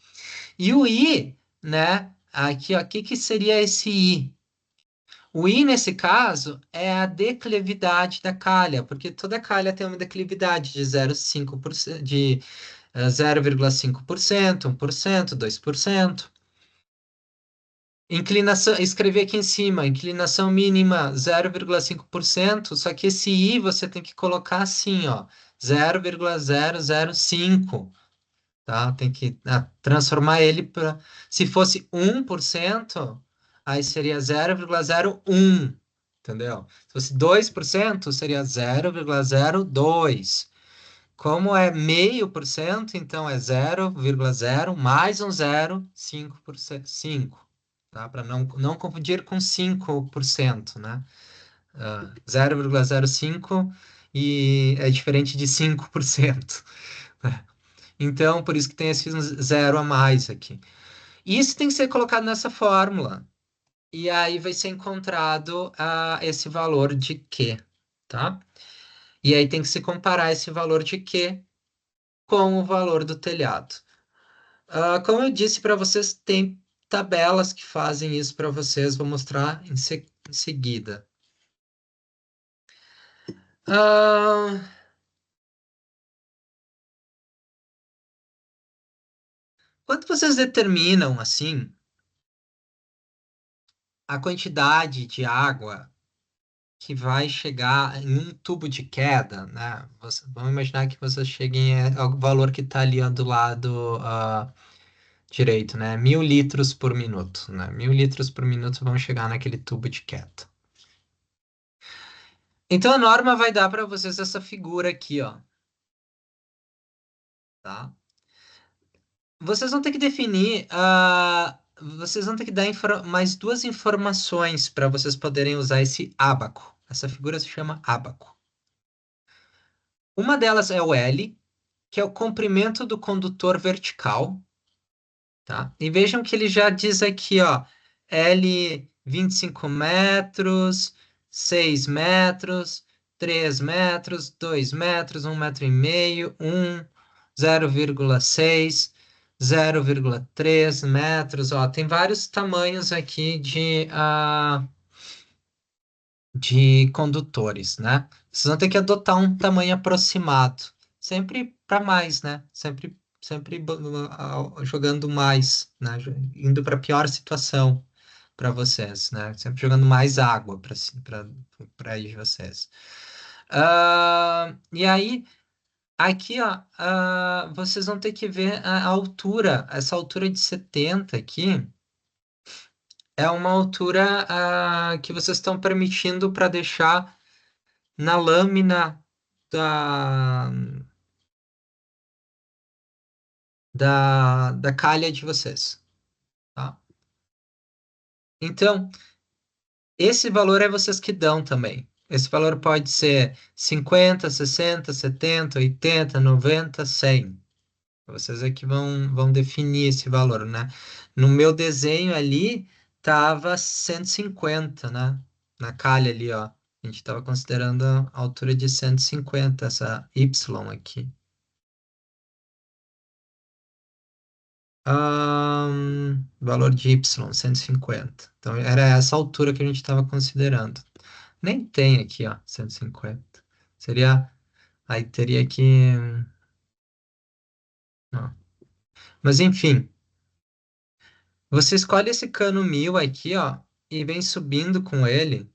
E o I, né, aqui, ó, o que seria esse I? O I, nesse caso, é a declividade da calha, porque toda calha tem uma declividade de 0,5%, de 0,5%, 1%, 2%. Inclinação, escrever aqui em cima, inclinação mínima 0,5%, só que esse I você tem que colocar assim, ó, 0,005, tá? Tem que transformar ele para, se fosse 1%, aí seria 0,01, entendeu? Se fosse 2%, seria 0,02. Como é 0,5%, então é 0,0 mais um zero, 5%, 5, tá? Para não confundir com 5%, né? 0,05 e é diferente de 5%. Então, por isso que tem esse zero a mais aqui. Isso tem que ser colocado nessa fórmula. E aí vai ser encontrado esse valor de Q, tá? E aí tem que se comparar esse valor de Q com o valor do telhado. Como eu disse para vocês, tem tabelas que fazem isso para vocês, vou mostrar em seguida. Ah, quando vocês determinam assim a quantidade de água que vai chegar em um tubo de queda, né? Vamos imaginar que vocês cheguem ao valor que está ali ó, do lado direito, né? 1.000 litros por minuto, né? 1.000 litros por minuto vão chegar naquele tubo de queda. Então a norma vai dar para vocês essa figura aqui, ó, tá? Vocês vão ter que definir, vocês vão ter que dar mais duas informações para vocês poderem usar esse ábaco. Essa figura se chama ábaco. Uma delas é o L, que é o comprimento do condutor vertical, tá? E vejam que ele já diz aqui, ó, L 25 metros, 6 metros, 3 metros, 2 metros, 1,5 metro, 0,6, 0,3 metros, ó, tem vários tamanhos aqui de condutores, né? Vocês vão ter que adotar um tamanho aproximado, sempre para mais, né? Sempre jogando mais, né? Indo para a pior situação para vocês, né? Sempre jogando mais água para aí de vocês. E aí, aqui, ó, vocês vão ter que ver a altura, essa altura de 70 aqui. É uma altura que vocês estão permitindo para deixar na lâmina da, da calha de vocês, tá? Então, esse valor é vocês que dão também. Esse valor pode ser 50, 60, 70, 80, 90, 100. Vocês é que vão definir esse valor, né? No meu desenho ali, tava 150, né? Na calha ali, ó. A gente estava considerando a altura de 150, essa Y aqui. Valor de Y, 150. Então, era essa altura que a gente estava considerando. Nem tem aqui, ó, 150. Seria. Aí teria que. Ó. Mas, enfim. Você escolhe esse cano 1.000 aqui, ó, e vem subindo com ele.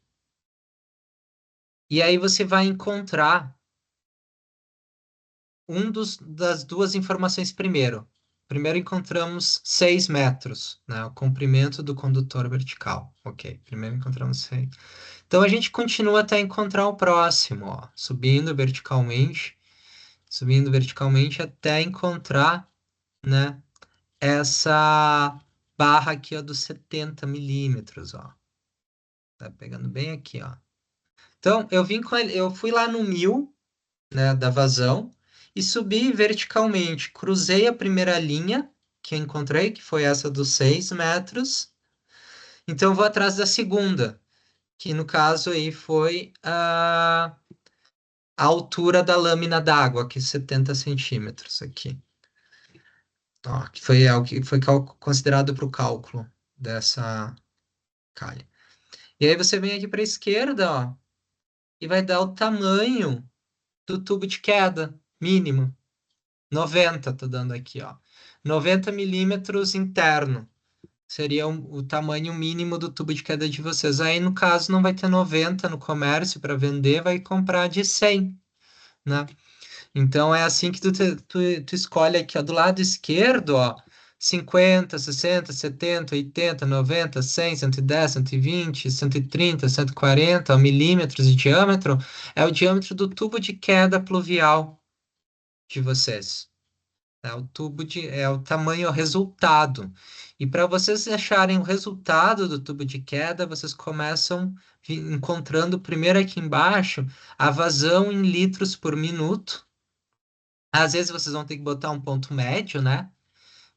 E aí você vai encontrar das duas informações primeiro. Primeiro encontramos 6 metros, né? O comprimento do condutor vertical. Ok, primeiro encontramos 6. Então a gente continua até encontrar o próximo, ó, subindo verticalmente até encontrar, né, essa barra aqui, ó, dos 70 milímetros, ó. Tá pegando bem aqui, ó. Então eu vim com ele, eu fui lá no 1.000, né, da vazão e subi verticalmente. Cruzei a primeira linha que eu encontrei, que foi essa dos 6 metros. Então eu vou atrás da segunda, que no caso aí foi a altura da lâmina d'água, que é 70 centímetros aqui. Ó, que foi considerado para o cálculo dessa calha. E aí você vem aqui para a esquerda, ó, e vai dar o tamanho do tubo de queda mínimo. 90, tô dando aqui, ó. 90 milímetros interno. Seria o tamanho mínimo do tubo de queda de vocês. Aí, no caso, não vai ter 90 no comércio para vender, vai comprar de 100, né? Então, é assim que tu escolhe aqui, ó, do lado esquerdo, ó, 50, 60, 70, 80, 90, 100, 110, 120, 130, 140 ó, milímetros de diâmetro, é o diâmetro do tubo de queda pluvial de vocês. É o tubo é o tamanho, é o resultado. E para vocês acharem o resultado do tubo de queda, vocês começam encontrando primeiro aqui embaixo a vazão em litros por minuto. Às vezes vocês vão ter que botar um ponto médio, né?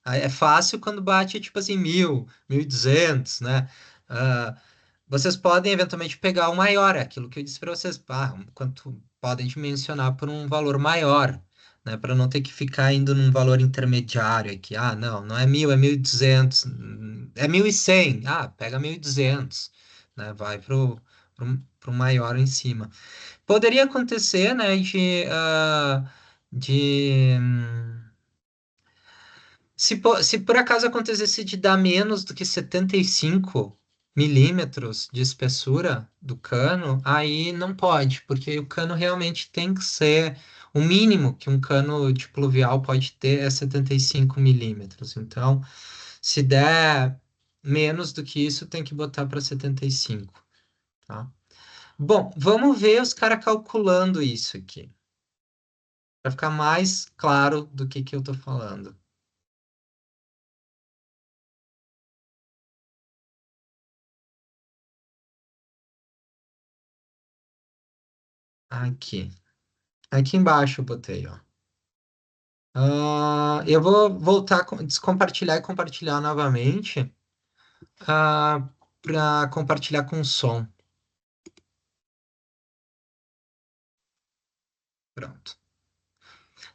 Aí é fácil quando bate tipo assim 1.000, 1.200, né? Ah, vocês podem eventualmente pegar o maior, é aquilo que eu disse para vocês, quanto podem dimensionar por um valor maior, né? Para não ter que ficar indo num valor intermediário aqui. Ah, não, não é 1.000, é 1.200, é 1.100. Ah, pega 1.200, né? Vai pro maior em cima. Poderia acontecer, né, de se por acaso acontecesse de dar menos do que 75 milímetros de espessura do cano, aí não pode, porque o cano realmente tem que ser o mínimo que um cano de pluvial pode ter é 75 milímetros. Então, se der menos do que isso, tem que botar para 75, tá? Bom, vamos ver os caras calculando isso aqui, para ficar mais claro do que eu tô falando. Aqui. Aqui embaixo eu botei, ó. Eu vou voltar, descompartilhar e compartilhar novamente, para compartilhar com som. Pronto.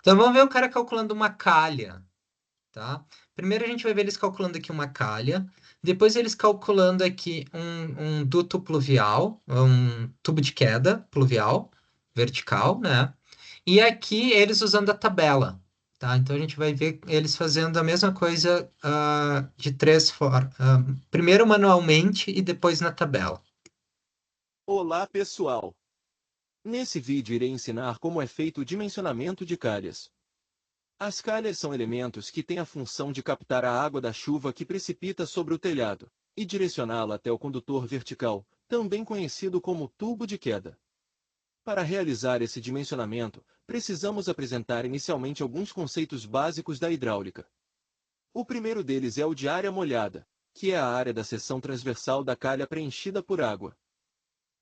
Então vamos ver o cara calculando uma calha, tá? Primeiro a gente vai ver eles calculando aqui uma calha, depois eles calculando aqui um duto pluvial, um tubo de queda pluvial, vertical, né? E aqui eles usando a tabela, tá? Então a gente vai ver eles fazendo a mesma coisa de três formas. Primeiro manualmente e depois na tabela. Olá pessoal! Nesse vídeo irei ensinar como é feito o dimensionamento de calhas. As calhas são elementos que têm a função de captar a água da chuva que precipita sobre o telhado, e direcioná-la até o condutor vertical, também conhecido como tubo de queda. Para realizar esse dimensionamento, precisamos apresentar inicialmente alguns conceitos básicos da hidráulica. O primeiro deles é o de área molhada, que é a área da seção transversal da calha preenchida por água.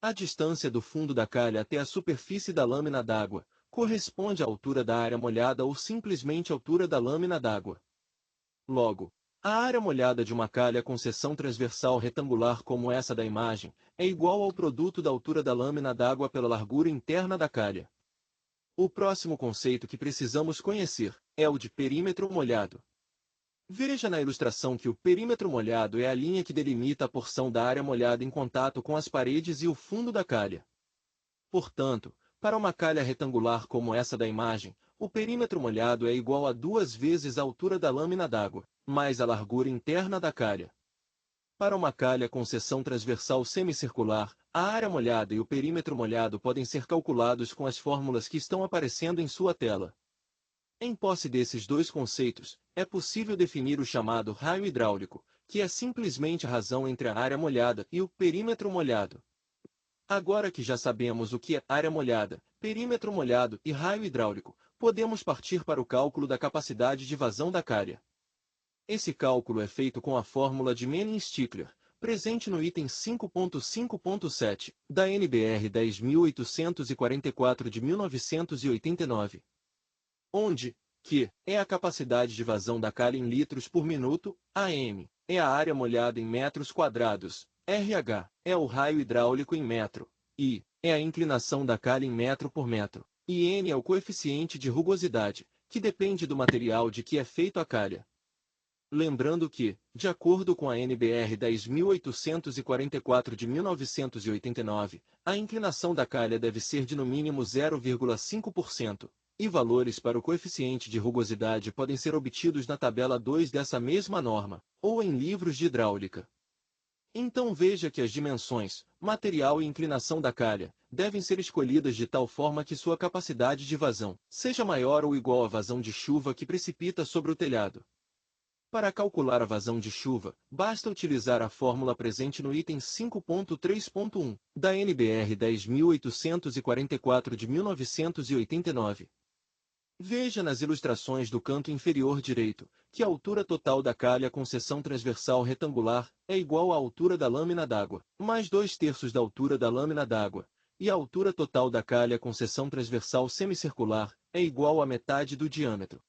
A distância do fundo da calha até a superfície da lâmina d'água corresponde à altura da área molhada ou simplesmente à altura da lâmina d'água. Logo, a área molhada de uma calha com seção transversal retangular como essa da imagem é igual ao produto da altura da lâmina d'água pela largura interna da calha. O próximo conceito que precisamos conhecer é o de perímetro molhado. Veja na ilustração que o perímetro molhado é a linha que delimita a porção da área molhada em contato com as paredes e o fundo da calha. Portanto, para uma calha retangular como essa da imagem, o perímetro molhado é igual a 2 vezes a altura da lâmina d'água, mais a largura interna da calha. Para uma calha com seção transversal semicircular, a área molhada e o perímetro molhado podem ser calculados com as fórmulas que estão aparecendo em sua tela. Em posse desses dois conceitos, é possível definir o chamado raio hidráulico, que é simplesmente a razão entre a área molhada e o perímetro molhado. Agora que já sabemos o que é área molhada, perímetro molhado e raio hidráulico, podemos partir para o cálculo da capacidade de vazão da calha. Esse cálculo é feito com a fórmula de Menin-Stickler, presente no item 5.5.7 da NBR 10.844 de 1989. Onde Q é a capacidade de vazão da calha em litros por minuto, AM é a área molhada em metros quadrados, RH é o raio hidráulico em metro, I é a inclinação da calha em metro por metro, e N é o coeficiente de rugosidade, que depende do material de que é feito a calha. Lembrando que, De acordo com a NBR 10.844 de 1989, a inclinação da calha deve ser de no mínimo 0,5%, e valores para o coeficiente de rugosidade podem ser obtidos na tabela 2 dessa mesma norma, ou em livros de hidráulica. Então veja que as dimensões, material e inclinação da calha devem ser escolhidas de tal forma que sua capacidade de vazão seja maior ou igual à vazão de chuva que precipita sobre o telhado. Para calcular a vazão de chuva, basta utilizar a fórmula presente no item 5.3.1 da NBR 10.844 de 1989. Veja nas ilustrações do canto inferior direito, que a altura total da calha com seção transversal retangular é igual à altura da lâmina d'água, mais 2/3 da altura da lâmina d'água, e a altura total da calha com seção transversal semicircular é igual à metade do diâmetro.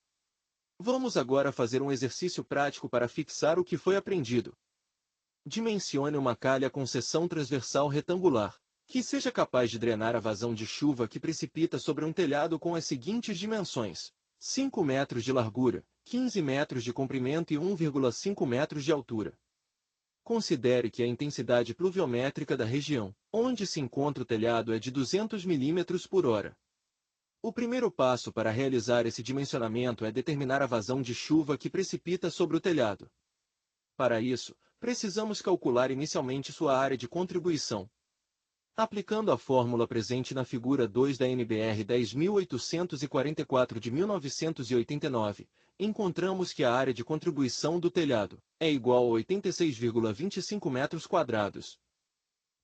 Vamos agora fazer um exercício prático para fixar o que foi aprendido. Dimensione uma calha com seção transversal retangular, que seja capaz de drenar a vazão de chuva que precipita sobre um telhado com as seguintes dimensões: 5 metros de largura, 15 metros de comprimento e 1,5 metros de altura. Considere que a intensidade pluviométrica da região, onde se encontra o telhado, é de 200 mm por hora. O primeiro passo para realizar esse dimensionamento é determinar a vazão de chuva que precipita sobre o telhado. Para isso, precisamos calcular inicialmente sua área de contribuição. Aplicando a fórmula presente na figura 2 da NBR 10.844 de 1989, encontramos que a área de contribuição do telhado é igual a 86,25 metros quadrados.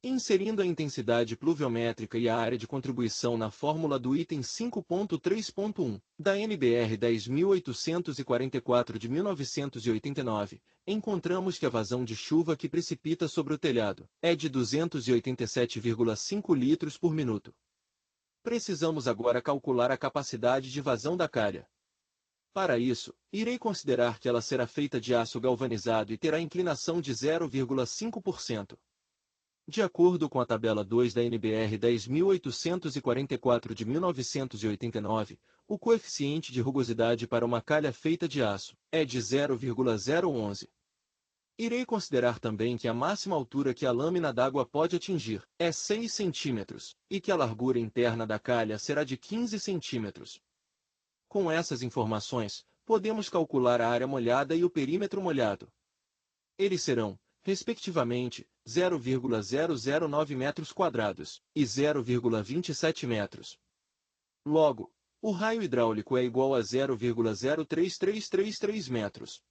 Inserindo a intensidade pluviométrica e a área de contribuição na fórmula do item 5.3.1 da NBR 10.844 de 1989, encontramos que a vazão de chuva que precipita sobre o telhado é de 287,5 litros por minuto. Precisamos agora calcular a capacidade de vazão da calha. Para isso, irei considerar que ela será feita de aço galvanizado e terá inclinação de 0,5%. De acordo com a tabela 2 da NBR 10.844 de 1989, o coeficiente de rugosidade para uma calha feita de aço é de 0,011. Irei considerar também que a máxima altura que a lâmina d'água pode atingir é 6 cm, e que a largura interna da calha será de 15 cm. Com essas informações, podemos calcular a área molhada e o perímetro molhado. Eles serão, respectivamente, 0,009 metros quadrados e 0,27 metros. Logo, o raio hidráulico é igual a 0,03333 metros.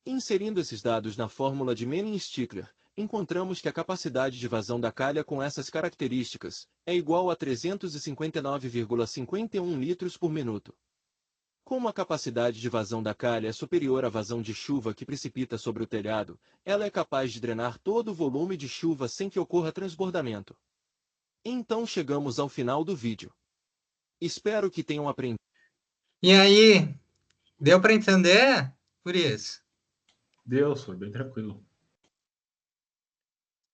Inserindo esses dados na fórmula de Manning-Stickler, encontramos que a capacidade de vazão da calha com essas características é igual a 359,51 litros por minuto. Como a capacidade de vazão da calha é superior à vazão de chuva que precipita sobre o telhado, ela é capaz de drenar todo o volume de chuva sem que ocorra transbordamento. Então chegamos ao final do vídeo. Espero que tenham aprendido. E aí, deu para entender? Por isso. Deus, foi bem tranquilo.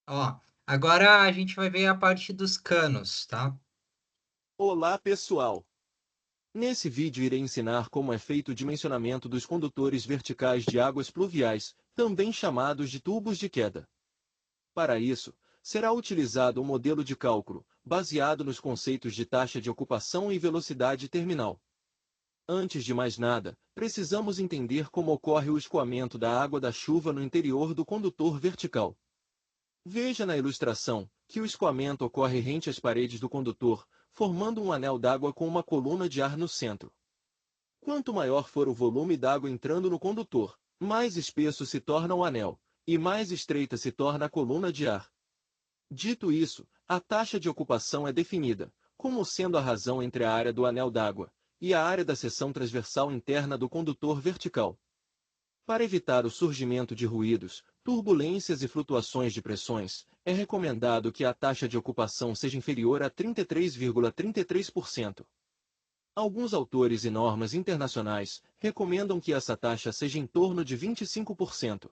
Ó, agora a gente vai ver a parte dos canos, tá? Olá pessoal! Nesse vídeo irei ensinar como é feito o dimensionamento dos condutores verticais de águas pluviais, também chamados de tubos de queda. Para isso, será utilizado um modelo de cálculo, baseado nos conceitos de taxa de ocupação e velocidade terminal. Antes de mais nada, precisamos entender como ocorre o escoamento da água da chuva no interior do condutor vertical. Veja na ilustração que o escoamento ocorre rente às paredes do condutor, formando um anel d'água com uma coluna de ar no centro. Quanto maior for o volume d'água entrando no condutor, mais espesso se torna o anel, e mais estreita se torna a coluna de ar. Dito isso, a taxa de ocupação é definida como sendo a razão entre a área do anel d'água e a área da seção transversal interna do condutor vertical. Para evitar o surgimento de ruídos, turbulências e flutuações de pressões, é recomendado que a taxa de ocupação seja inferior a 33,33%. Alguns autores e normas internacionais recomendam que essa taxa seja em torno de 25%.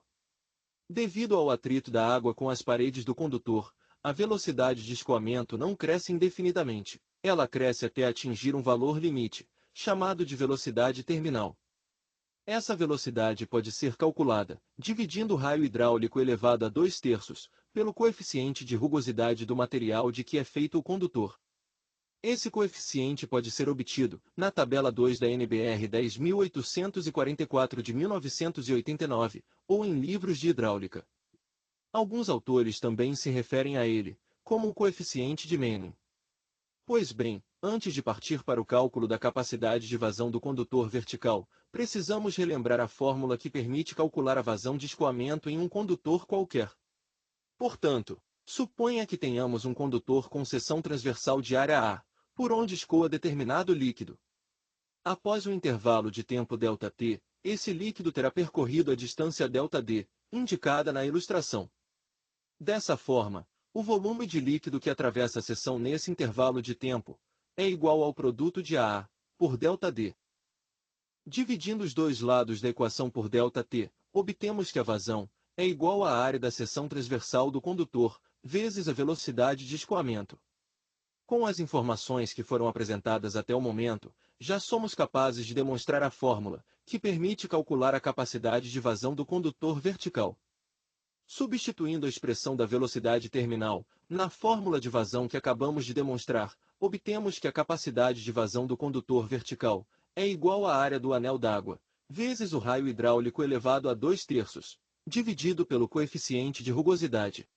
Devido ao atrito da água com as paredes do condutor, a velocidade de escoamento não cresce indefinidamente. Ela cresce até atingir um valor limite, chamado de velocidade terminal. Essa velocidade pode ser calculada, dividindo o raio hidráulico elevado a 2/3, pelo coeficiente de rugosidade do material de que é feito o condutor. Esse coeficiente pode ser obtido, na tabela 2 da NBR 10.844 de 1989, ou em livros de hidráulica. Alguns autores também se referem a ele, como o coeficiente de Manning. Pois bem, antes de partir para o cálculo da capacidade de vazão do condutor vertical, precisamos relembrar a fórmula que permite calcular a vazão de escoamento em um condutor qualquer. Portanto, suponha que tenhamos um condutor com seção transversal de área A, por onde escoa determinado líquido. Após um intervalo de tempo ΔT, esse líquido terá percorrido a distância ΔD, indicada na ilustração. Dessa forma, o volume de líquido que atravessa a seção nesse intervalo de tempo é igual ao produto de AA por ΔD. Dividindo os dois lados da equação por ΔT, obtemos que a vazão é igual à área da seção transversal do condutor, vezes a velocidade de escoamento. Com as informações que foram apresentadas até o momento, já somos capazes de demonstrar a fórmula, que permite calcular a capacidade de vazão do condutor vertical. Substituindo a expressão da velocidade terminal, na fórmula de vazão que acabamos de demonstrar, obtemos que a capacidade de vazão do condutor vertical é igual à área do anel d'água, vezes o raio hidráulico elevado a 2/3, dividido pelo coeficiente de rugosidade.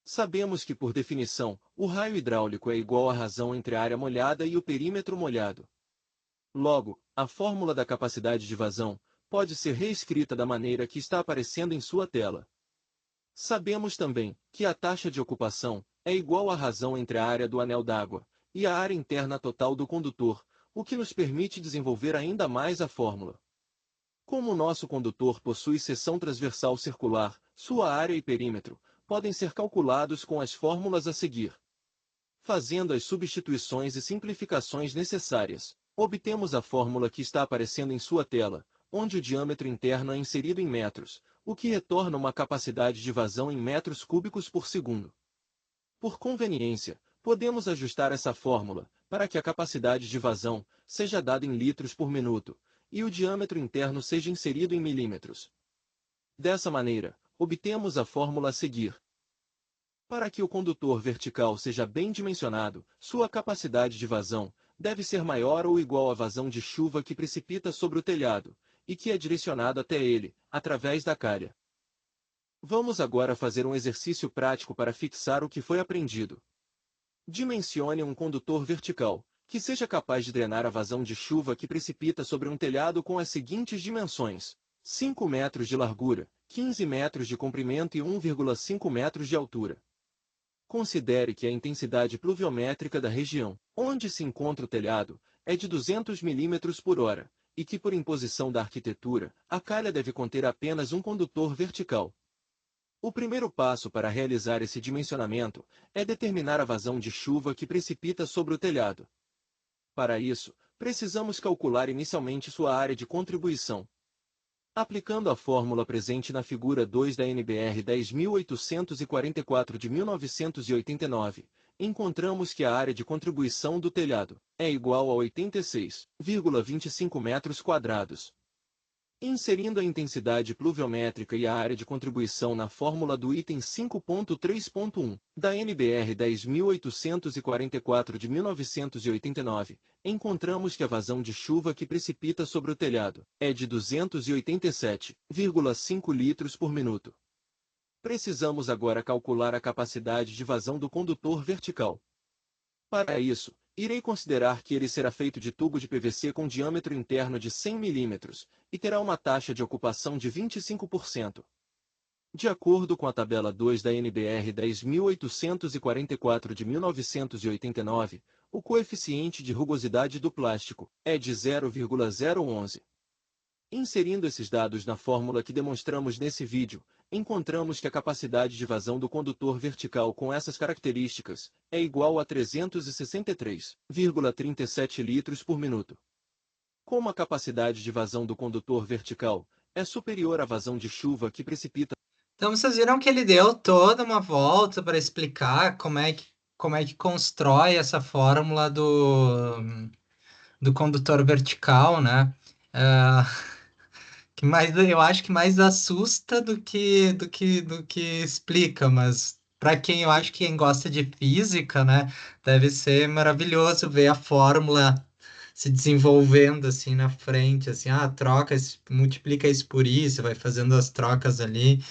Sabemos que, por definição, o raio hidráulico é igual à razão entre a área molhada e o perímetro molhado. Logo, a fórmula da capacidade de vazão pode ser reescrita da maneira que está aparecendo em sua tela. Sabemos também que a taxa de ocupação é igual à razão entre a área do anel d'água e a área interna total do condutor, o que nos permite desenvolver ainda mais a fórmula. Como o nosso condutor possui seção transversal circular, sua área e perímetro podem ser calculados com as fórmulas a seguir. Fazendo as substituições e simplificações necessárias, obtemos a fórmula que está aparecendo em sua tela, onde o diâmetro interno é inserido em metros, o que retorna uma capacidade de vazão em metros cúbicos por segundo. Por conveniência, podemos ajustar essa fórmula para que a capacidade de vazão seja dada em litros por minuto, e o diâmetro interno seja inserido em milímetros. Dessa maneira, obtemos a fórmula a seguir. Para que o condutor vertical seja bem dimensionado, sua capacidade de vazão deve ser maior ou igual à vazão de chuva que precipita sobre o telhado, e que é direcionado até ele, através da calha. Vamos agora fazer um exercício prático para fixar o que foi aprendido. Dimensione um condutor vertical, que seja capaz de drenar a vazão de chuva que precipita sobre um telhado com as seguintes dimensões: 5 metros de largura, 15 metros de comprimento e 1,5 metros de altura. Considere que a intensidade pluviométrica da região, onde se encontra o telhado, é de 200 milímetros por hora, e que por imposição da arquitetura, a calha deve conter apenas um condutor vertical. O primeiro passo para realizar esse dimensionamento é determinar a vazão de chuva que precipita sobre o telhado. Para isso, precisamos calcular inicialmente sua área de contribuição. Aplicando a fórmula presente na figura 2 da NBR 10.844 de 1989, encontramos que a área de contribuição do telhado é igual a 86,25 metros quadrados. Inserindo a intensidade pluviométrica e a área de contribuição na fórmula do item 5.3.1 da NBR 10.844 de 1989, encontramos que a vazão de chuva que precipita sobre o telhado é de 287,5 litros por minuto. Precisamos agora calcular a capacidade de vazão do condutor vertical. Para isso, irei considerar que ele será feito de tubo de PVC com diâmetro interno de 100 mm, e terá uma taxa de ocupação de 25%. De acordo com a tabela 2 da NBR 10.844 de 1989, o coeficiente de rugosidade do plástico é de 0,011. Inserindo esses dados na fórmula que demonstramos nesse vídeo, encontramos que a capacidade de vazão do condutor vertical com essas características é igual a 363,37 litros por minuto. Como a capacidade de vazão do condutor vertical é superior à vazão de chuva que precipita. Então vocês viram que ele deu toda uma volta para explicar como é que constrói essa fórmula do condutor vertical, né? eu acho que mais assusta do que explica, mas para quem eu acho que quem gosta de física, né, deve ser maravilhoso ver a fórmula se desenvolvendo assim na frente, assim, multiplica isso por isso, vai fazendo as trocas ali,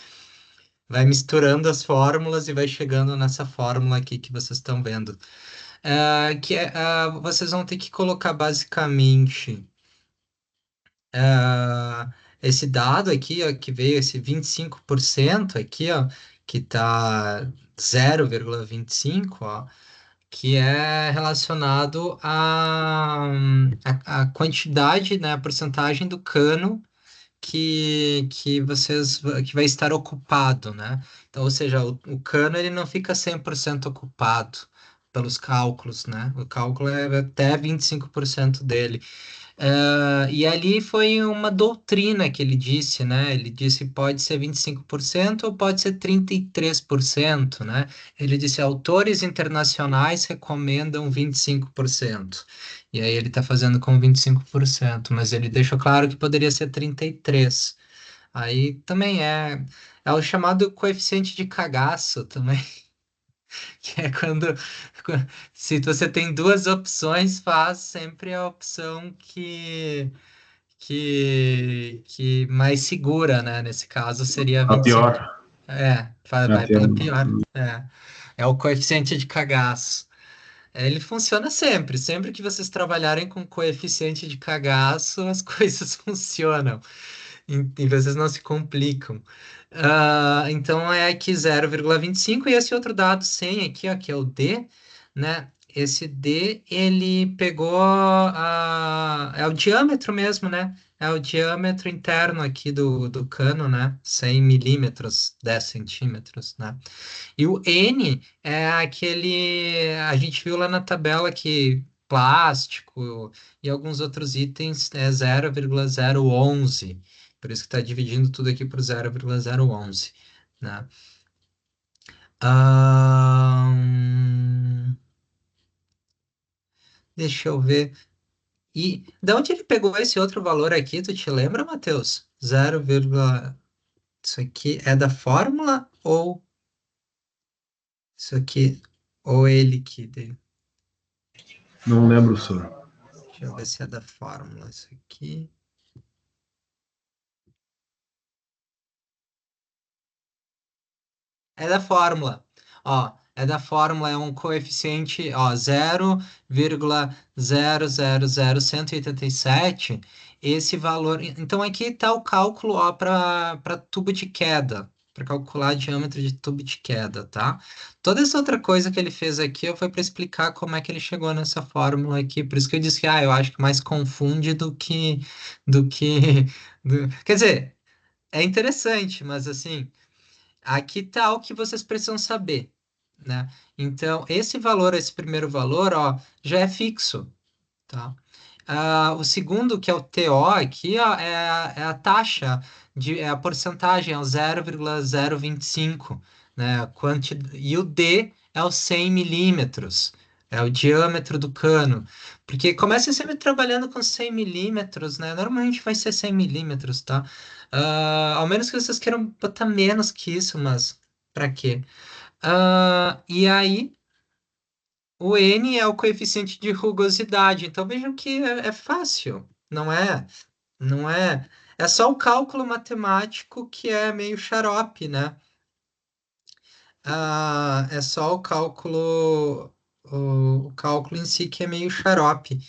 vai misturando as fórmulas e vai chegando nessa fórmula aqui que vocês estão vendo. Vocês vão ter que colocar basicamente ah, esse dado aqui, ó, que veio esse 25% aqui, ó, que tá 0,25, ó, que é relacionado à quantidade, né, a porcentagem do cano que vai estar ocupado, né? Então, ou seja, o cano ele não fica 100% ocupado pelos cálculos, né? O cálculo é até 25% dele. E ali foi uma doutrina que ele disse, né? Ele disse pode ser 25% ou pode ser 33%, né? Ele disse autores internacionais recomendam 25%. E aí ele está fazendo com 25%, mas ele deixou claro que poderia ser 33%. Aí também é o chamado coeficiente de cagaço também, que é se você tem duas opções, faz sempre a opção que mais segura, né? Nesse caso seria A 25. pior. É a Vai pior. pela pior. É o coeficiente de cagaço. Ele funciona sempre. Sempre que vocês trabalharem com coeficiente de cagaço, as coisas funcionam. E vocês não se complicam. Então é aqui 0,25 e esse outro dado 100 aqui, ó, que é o D, né? Esse D, ele pegou é o diâmetro mesmo, né? É o diâmetro interno aqui do cano, né? 100 milímetros, 10 centímetros, né? E o N é aquele. A gente viu lá na tabela que plástico e alguns outros itens é 0,011. Por isso que está dividindo tudo aqui por 0,011, né? Ahn, Deixa eu ver. E de onde ele pegou esse outro valor aqui? Tu te lembra, Matheus? 0, isso aqui é da fórmula ou isso aqui ou ele que deu? Não lembro, senhor. Deixa eu ver se é da fórmula isso aqui. É da fórmula. Ó, é da fórmula, é um coeficiente, ó, 0,000187. Esse valor. Então, aqui está o cálculo, ó, para tubo de queda, para calcular diâmetro de tubo de queda, tá? Toda essa outra coisa que ele fez aqui foi para explicar como é que ele chegou nessa fórmula aqui. Por isso que eu disse que, eu acho que mais confunde do que, quer dizer, é interessante, mas assim. Aqui está o que vocês precisam saber, né? Então, esse primeiro valor, ó, já é fixo, tá? O segundo, que é o TO aqui, ó, é a taxa, é a porcentagem, é o 0,025, né? E o D é o 100 milímetros, é o diâmetro do cano. Porque começa sempre trabalhando com 100 milímetros, né? Normalmente vai ser 100 milímetros, tá? Ao menos que vocês queiram botar menos que isso, mas para quê? E aí, o N é o coeficiente de rugosidade. Então vejam que é fácil, não é? Não é? É só o cálculo matemático que é meio xarope, né? É só o cálculo em si que é meio xarope.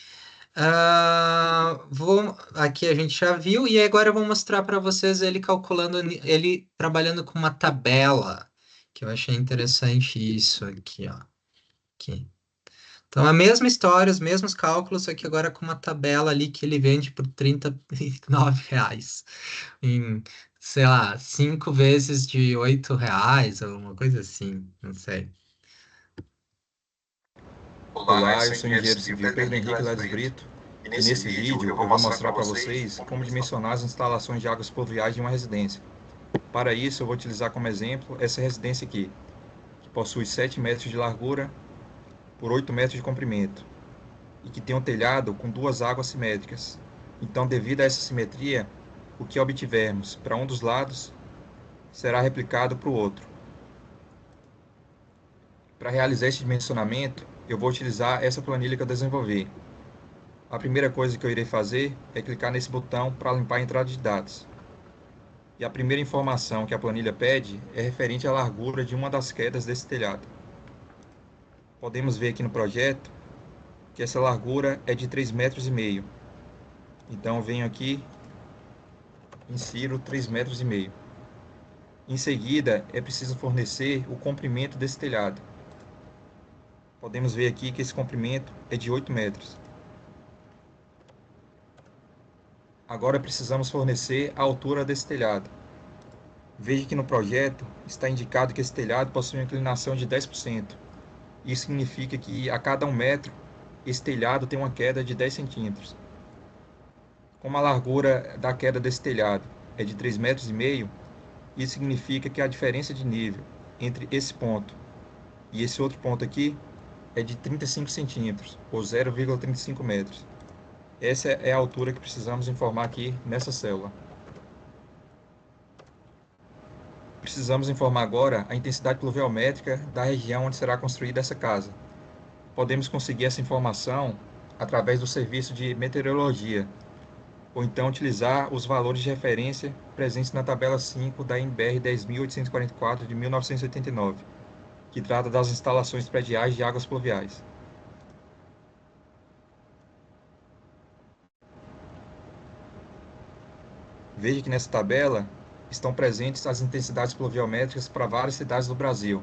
Aqui a gente já viu, e agora eu vou mostrar para vocês ele calculando, ele trabalhando com uma tabela, que eu achei interessante isso aqui, ó. Aqui. Então, a mesma história, os mesmos cálculos, só que agora com uma tabela ali que ele vende por R$ 39. Em, sei lá, 5 vezes de R$ 8, alguma coisa assim, não sei. Olá, eu sou o engenheiro civil Pedro Henrique Ledes Brito e nesse vídeo eu vou mostrar para vocês como dimensionar as instalações de águas pluviais de uma residência. Para isso eu vou utilizar como exemplo essa residência aqui, que possui 7 metros de largura por 8 metros de comprimento e que tem um telhado com duas águas simétricas. Então, devido a essa simetria, o que obtivermos para um dos lados será replicado para o outro. Para realizar este dimensionamento, eu vou utilizar essa planilha que eu desenvolvi. A primeira coisa que eu irei fazer é clicar nesse botão para limpar a entrada de dados. E a primeira informação que a planilha pede é referente à largura de uma das quedas desse telhado. Podemos ver aqui no projeto que essa largura é de 3,5 metros. Então eu venho aqui, insiro 3,5 metros. Em seguida, é preciso fornecer o comprimento desse telhado. Podemos ver aqui que esse comprimento é de 8 metros. Agora precisamos fornecer a altura desse telhado. Veja que no projeto está indicado que esse telhado possui uma inclinação de 10%. Isso significa que a cada 1 metro, esse telhado tem uma queda de 10 centímetros. Como a largura da queda desse telhado é de 3,5 metros, isso significa que a diferença de nível entre esse ponto e esse outro ponto aqui é de 35 centímetros, ou 0,35 metros. Essa é a altura que precisamos informar aqui nessa célula. Precisamos informar agora a intensidade pluviométrica da região onde será construída essa casa. Podemos conseguir essa informação através do serviço de meteorologia, ou então utilizar os valores de referência presentes na tabela 5 da NBR 10.844 de 1989, que trata das instalações prediais de águas pluviais. Veja que nessa tabela estão presentes as intensidades pluviométricas para várias cidades do Brasil,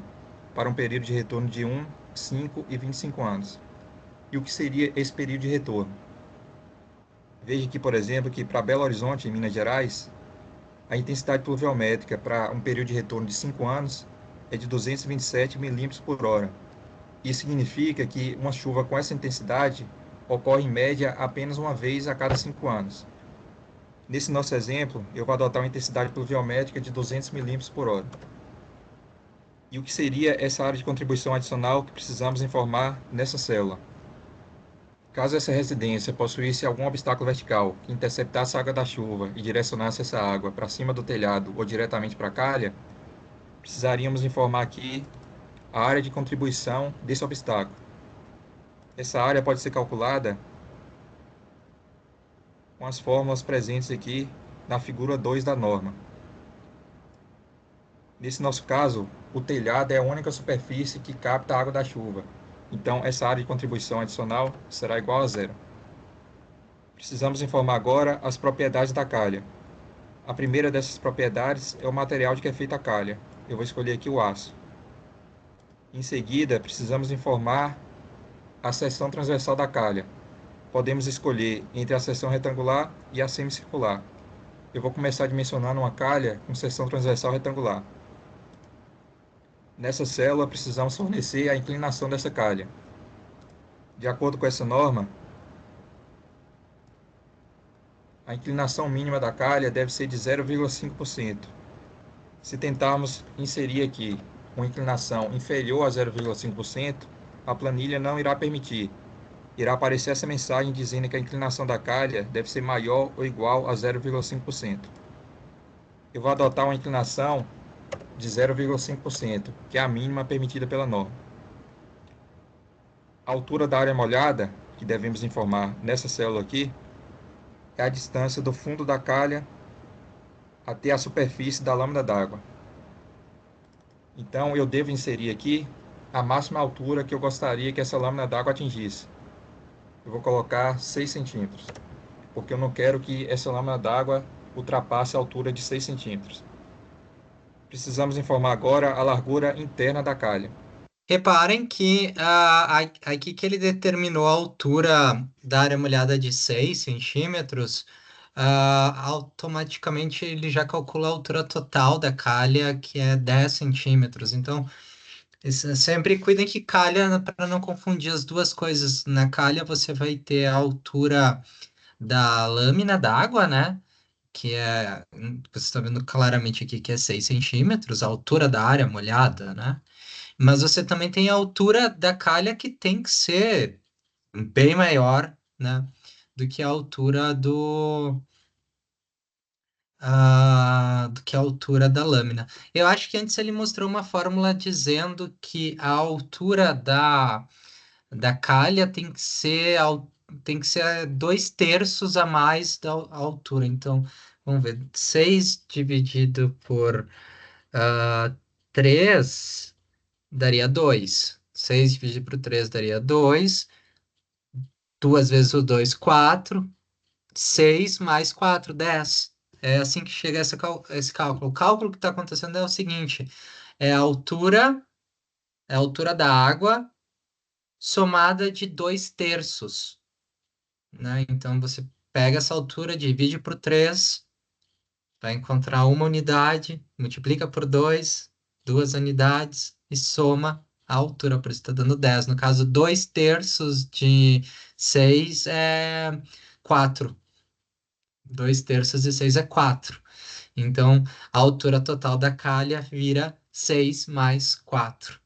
para um período de retorno de 1, 5 e 25 anos. E o que seria esse período de retorno? Veja aqui, por exemplo, que para Belo Horizonte, em Minas Gerais, a intensidade pluviométrica para um período de retorno de 5 anos é de 227 milímetros por hora. Isso significa que uma chuva com essa intensidade ocorre em média apenas uma vez a cada 5 anos. Nesse nosso exemplo, eu vou adotar uma intensidade pluviométrica de 200 milímetros por hora. E o que seria essa área de contribuição adicional que precisamos informar nessa célula? Caso essa residência possuísse algum obstáculo vertical que interceptasse a água da chuva e direcionasse essa água para cima do telhado ou diretamente para a calha, precisaríamos informar aqui a área de contribuição desse obstáculo. Essa área pode ser calculada com as fórmulas presentes aqui na figura 2 da norma. Nesse nosso caso, o telhado é a única superfície que capta a água da chuva. Então, essa área de contribuição adicional será igual a zero. Precisamos informar agora as propriedades da calha. A primeira dessas propriedades é o material de que é feita a calha. Eu vou escolher aqui o aço. Em seguida, precisamos informar a seção transversal da calha. Podemos escolher entre a seção retangular e a semicircular. Eu vou começar dimensionando uma calha com seção transversal retangular. Nessa célula, precisamos fornecer a inclinação dessa calha. De acordo com essa norma, a inclinação mínima da calha deve ser de 0,5%. Se tentarmos inserir aqui uma inclinação inferior a 0,5%, a planilha não irá permitir. Irá aparecer essa mensagem dizendo que a inclinação da calha deve ser maior ou igual a 0,5%. Eu vou adotar uma inclinação de 0,5%, que é a mínima permitida pela norma. A altura da área molhada, que devemos informar nessa célula aqui, é a distância do fundo da calha até a superfície da lâmina d'água. Então, eu devo inserir aqui a máxima altura que eu gostaria que essa lâmina d'água atingisse. Eu vou colocar 6 centímetros, porque eu não quero que essa lâmina d'água ultrapasse a altura de 6 centímetros. Precisamos informar agora a largura interna da calha. Reparem que aqui que ele determinou a altura da área molhada de 6 centímetros, automaticamente ele já calcula a altura total da calha, que é 10 centímetros. Então, sempre cuidem que calha, para não confundir as duas coisas. Na calha você vai ter a altura da lâmina d'água, né? Que é, você está vendo claramente aqui que é 6 centímetros, a altura da área molhada, né? Mas você também tem a altura da calha que tem que ser bem maior, né, do que a altura do que a altura da lâmina. Eu acho que antes ele mostrou uma fórmula dizendo que a altura da calha tem que ser 2/3 a mais da altura. Então, vamos ver, 6 dividido por 3 daria 2. 6 dividido por 3 daria 2. 2 vezes o 2, 4. 6 mais 4, 10. É assim que chega esse cálculo. O cálculo que está acontecendo é o seguinte: é a altura da água somada de 2/3, né? Então você pega essa altura, divide por 3, vai encontrar uma unidade, multiplica por 2, 2 unidades e soma a altura, por isso está dando 10. No caso, 2/3 de 6 é 4. 2/3 de 6 é 4. Então, a altura total da calha vira 6 mais 4,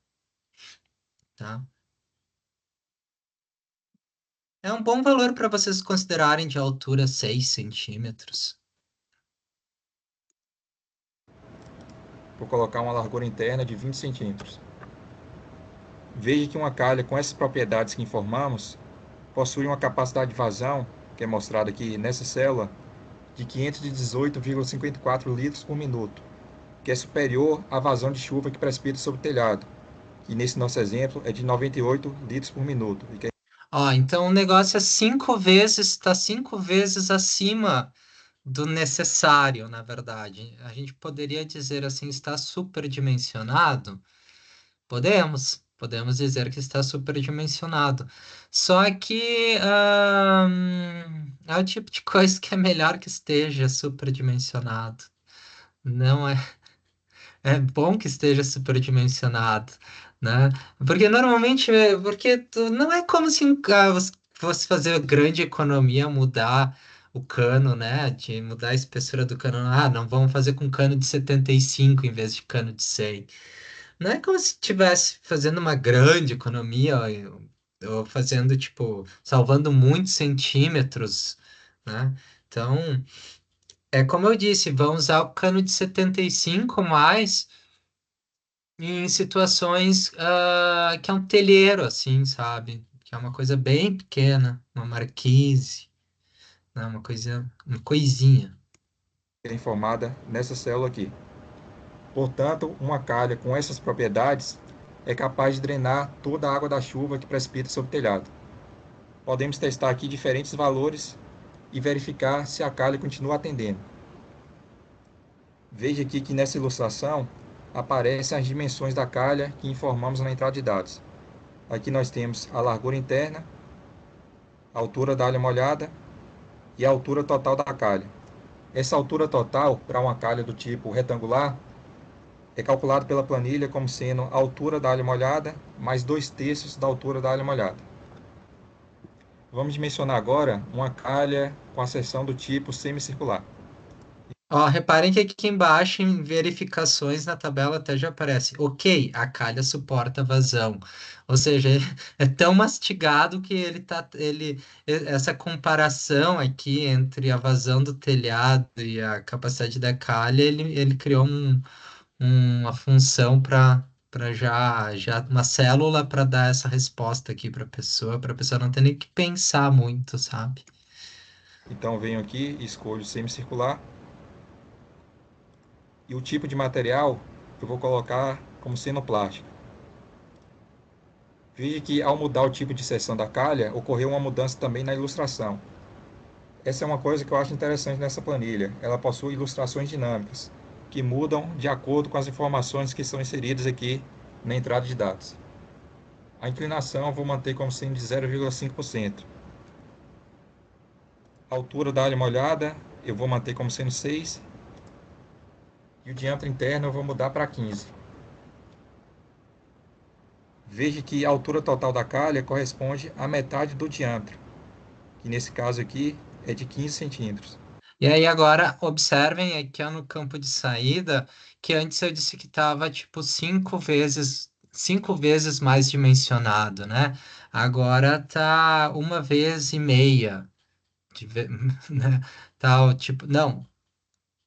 tá? É um bom valor para vocês considerarem de altura 6 centímetros. Vou colocar uma largura interna de 20 centímetros. Veja que uma calha com essas propriedades que informamos possui uma capacidade de vazão, que é mostrada aqui nessa célula, de 518,54 litros por minuto, que é superior à vazão de chuva que precipita sobre o telhado, que nesse nosso exemplo é de 98 litros por minuto. Ó, então o negócio é 5 vezes, está 5 vezes acima do necessário, na verdade. A gente poderia dizer assim, está superdimensionado? Podemos dizer que está superdimensionado. Só que é o tipo de coisa que é melhor que esteja superdimensionado. Não é, é bom que esteja superdimensionado, né? Porque normalmente, não é como se você fosse fazer grande economia, mudar o cano, né? De mudar a espessura do cano. Ah, não, vamos fazer com cano de 75 em vez de cano de 100. Não é como se estivesse fazendo uma grande economia ou fazendo, tipo, salvando muitos centímetros, né? Então, é como eu disse, vão usar o cano de 75 mais em situações que é um telheiro, assim, sabe? Que é uma coisa bem pequena, uma marquise, né? Uma coisinha. Informada nessa célula aqui. Portanto, uma calha com essas propriedades é capaz de drenar toda a água da chuva que precipita sobre o telhado. Podemos testar aqui diferentes valores e verificar se a calha continua atendendo. Veja aqui que nessa ilustração aparecem as dimensões da calha que informamos na entrada de dados. Aqui nós temos a largura interna, a altura da alha molhada e a altura total da calha. Essa altura total para uma calha do tipo retangular é calculado pela planilha como sendo a altura da alha molhada mais 2/3 da altura da alha molhada. Vamos dimensionar agora uma calha com a seção do tipo semicircular. Ó, reparem que aqui embaixo, em verificações na tabela, até já aparece, ok, a calha suporta vazão. Ou seja, é tão mastigado que essa comparação aqui entre a vazão do telhado e a capacidade da calha, ele criou uma função para já uma célula para dar essa resposta aqui para a pessoa não ter nem que pensar muito, sabe? Então venho aqui e escolho semicircular. E o tipo de material eu vou colocar como sendo plástico. Veja que ao mudar o tipo de seção da calha, ocorreu uma mudança também na ilustração. Essa é uma coisa que eu acho interessante nessa planilha. Ela possui ilustrações dinâmicas, que mudam de acordo com as informações que são inseridas aqui na entrada de dados. A inclinação eu vou manter como sendo de 0,5%. A altura da alha molhada eu vou manter como sendo 6. E o diâmetro interno eu vou mudar para 15. Veja que a altura total da calha corresponde à metade do diâmetro, que nesse caso aqui é de 15 centímetros. E aí agora observem aqui ó, no campo de saída que antes eu disse que estava tipo 5 vezes mais dimensionado, né? Agora tá 1,5 vezes, né? Tá, tipo, não,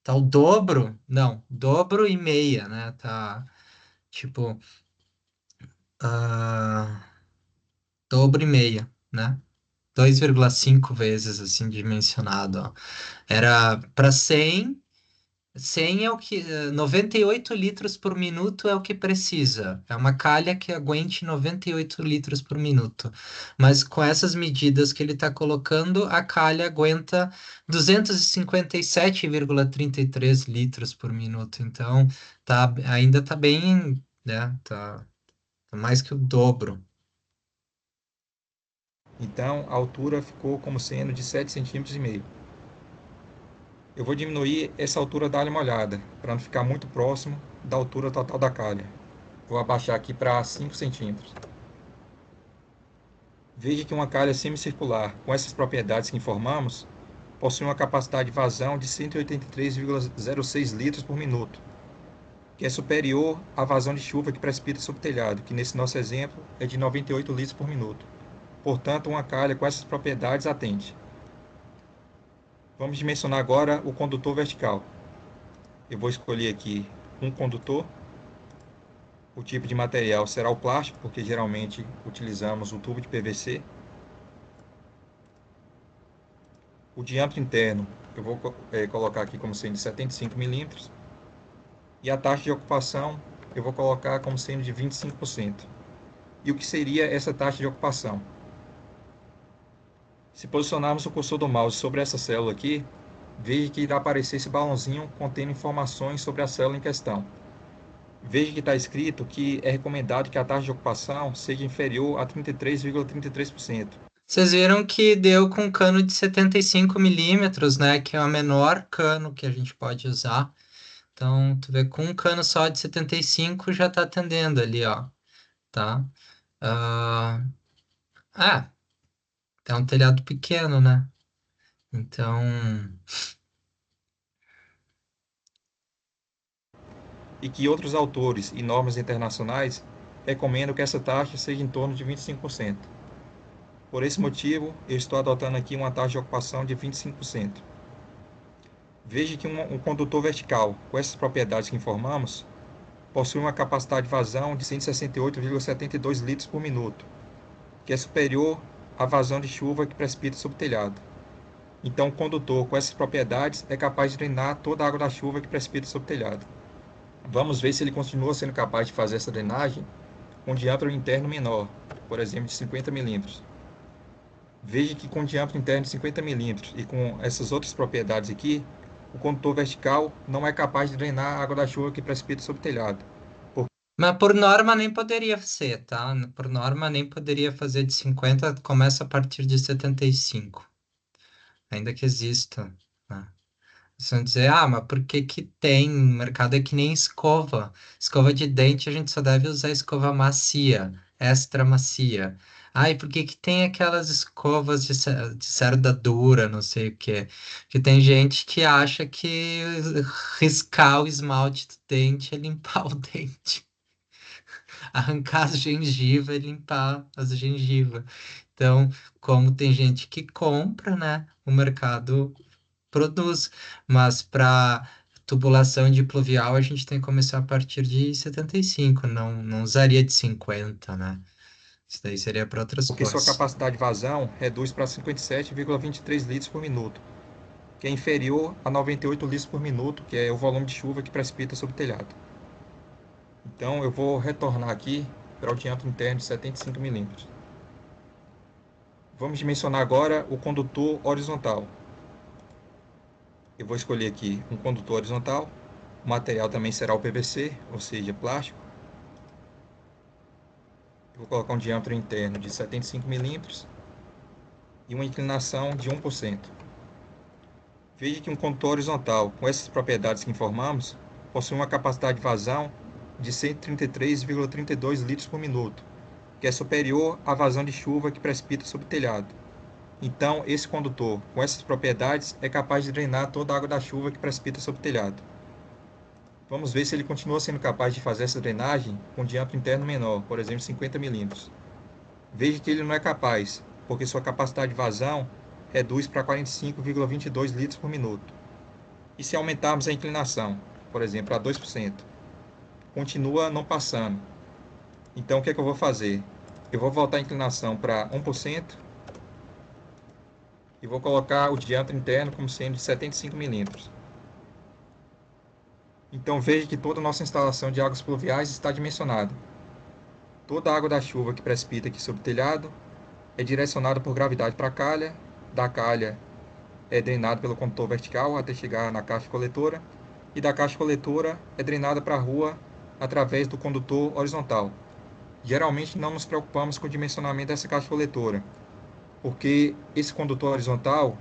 Tá o dobro? Não, dobro e meia, né? Tá, tipo, ah, dobro e meia, né? 2,5 vezes, assim, dimensionado, ó. Era para 100. 100 é o que, 98 litros por minuto é o que precisa. É uma calha que aguente 98 litros por minuto. Mas com essas medidas que ele está colocando, a calha aguenta 257,33 litros por minuto. Então, ainda está bem, né? Tá mais que o dobro. Então, a altura ficou como sendo de 7,5 cm. Eu vou diminuir essa altura da alha molhada, para não ficar muito próximo da altura total da calha. Vou abaixar aqui para 5 centímetros. Veja que uma calha semicircular com essas propriedades que informamos possui uma capacidade de vazão de 183,06 litros por minuto, que é superior à vazão de chuva que precipita sobre o telhado, que nesse nosso exemplo é de 98 litros por minuto. Portanto, uma calha com essas propriedades atende. Vamos dimensionar agora o condutor vertical. Eu vou escolher aqui um condutor. O tipo de material será o plástico, porque geralmente utilizamos o tubo de PVC. O diâmetro interno eu vou colocar aqui como sendo de 75 milímetros. E a taxa de ocupação eu vou colocar como sendo de 25%. E o que seria essa taxa de ocupação? Se posicionarmos o cursor do mouse sobre essa célula aqui, veja que irá aparecer esse balãozinho contendo informações sobre a célula em questão. Veja que está escrito que é recomendado que a taxa de ocupação seja inferior a 33,33%. Vocês viram que deu com cano de 75 milímetros, né? Que é o menor cano que a gente pode usar. Então, tu vê, com um cano só de 75 já tá atendendo ali, ó, tá? Ah, é um telhado pequeno, né? Então, E que outros autores e normas internacionais recomendam que essa taxa seja em torno de 25%. Por esse motivo, eu estou adotando aqui uma taxa de ocupação de 25%. Veja que um condutor vertical com essas propriedades que informamos possui uma capacidade de vazão de 168,72 litros por minuto, que é superior à vazão de chuva que precipita sobre o telhado. Então, o condutor com essas propriedades é capaz de drenar toda a água da chuva que precipita sobre o telhado. Vamos ver se ele continua sendo capaz de fazer essa drenagem com diâmetro interno menor, por exemplo, de 50 milímetros. Veja que com diâmetro interno de 50 milímetros e com essas outras propriedades aqui, o condutor vertical não é capaz de drenar a água da chuva que precipita sobre o telhado. mas por norma nem poderia ser, tá? Por norma nem poderia fazer de 50, começa a partir de 75, ainda que exista, né? Vocês vão dizer, mas por que que tem? O mercado é que nem escova. Escova de dente a gente só deve usar escova macia, extra macia. E por que que tem aquelas escovas de cerda dura, não sei o quê? Que tem gente que acha que riscar o esmalte do dente é limpar o dente. Arrancar as gengivas e limpar as gengivas. Então, como tem gente que compra, né? O mercado produz, mas para tubulação de pluvial a gente tem que começar a partir de 75, não usaria de 50, né? Isso daí seria para outras Porque sua coisas. capacidade de vazão reduz para 57,23 litros por minuto, que é inferior a 98 litros por minuto, que é o volume de chuva que precipita sobre o telhado. Então eu vou retornar aqui para o diâmetro interno de 75 milímetros. Vamos dimensionar agora o condutor horizontal. Eu vou escolher aqui um condutor horizontal. O material também será o PVC, ou seja, plástico. Eu vou colocar um diâmetro interno de 75 milímetros e uma inclinação de 1%. Veja que um condutor horizontal com essas propriedades que informamos possui uma capacidade de vazão de 133,32 litros por minuto, que é superior à vazão de chuva que precipita sobre o telhado. Então, esse condutor com essas propriedades é capaz de drenar toda a água da chuva que precipita sobre o telhado. Vamos ver se ele continua sendo capaz de fazer essa drenagem com diâmetro interno menor, por exemplo, 50 milímetros. Veja que ele não é capaz, porque sua capacidade de vazão reduz para 45,22 litros por minuto. E se aumentarmos a inclinação, por exemplo, a 2%, continua não passando. Então, o que é que eu vou fazer? Eu vou voltar a inclinação para 1% e vou colocar o diâmetro interno como sendo de 75 milímetros. Então, veja que toda a nossa instalação de águas pluviais está dimensionada. Toda a água da chuva que precipita aqui sobre o telhado é direcionada por gravidade para a calha, da calha é drenada pelo condutor vertical até chegar na caixa coletora, e da caixa coletora é drenada para a rua através do condutor horizontal. Geralmente não nos preocupamos com o dimensionamento dessa caixa coletora, porque esse condutor horizontal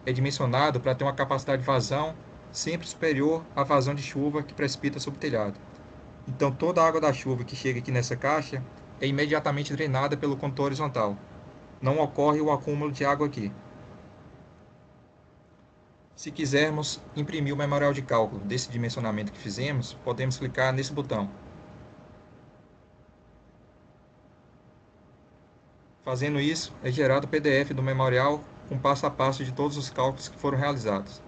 é dimensionado para ter uma capacidade de vazão sempre superior à vazão de chuva que precipita sobre o telhado. Então toda a água da chuva que chega aqui nessa caixa é imediatamente drenada pelo condutor horizontal. Não ocorre o acúmulo de água aqui. Se quisermos imprimir o memorial de cálculo desse dimensionamento que fizemos, podemos clicar nesse botão. Fazendo isso, é gerado o PDF do memorial com passo a passo de todos os cálculos que foram realizados.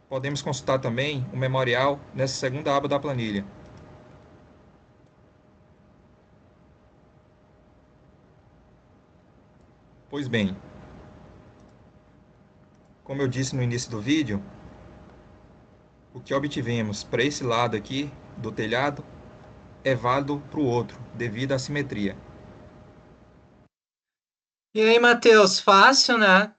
Podemos consultar também o memorial nessa segunda aba da planilha. Pois bem, como eu disse no início do vídeo, o que obtivemos para esse lado aqui do telhado é válido para o outro, devido à simetria. E aí, Matheus, fácil, né?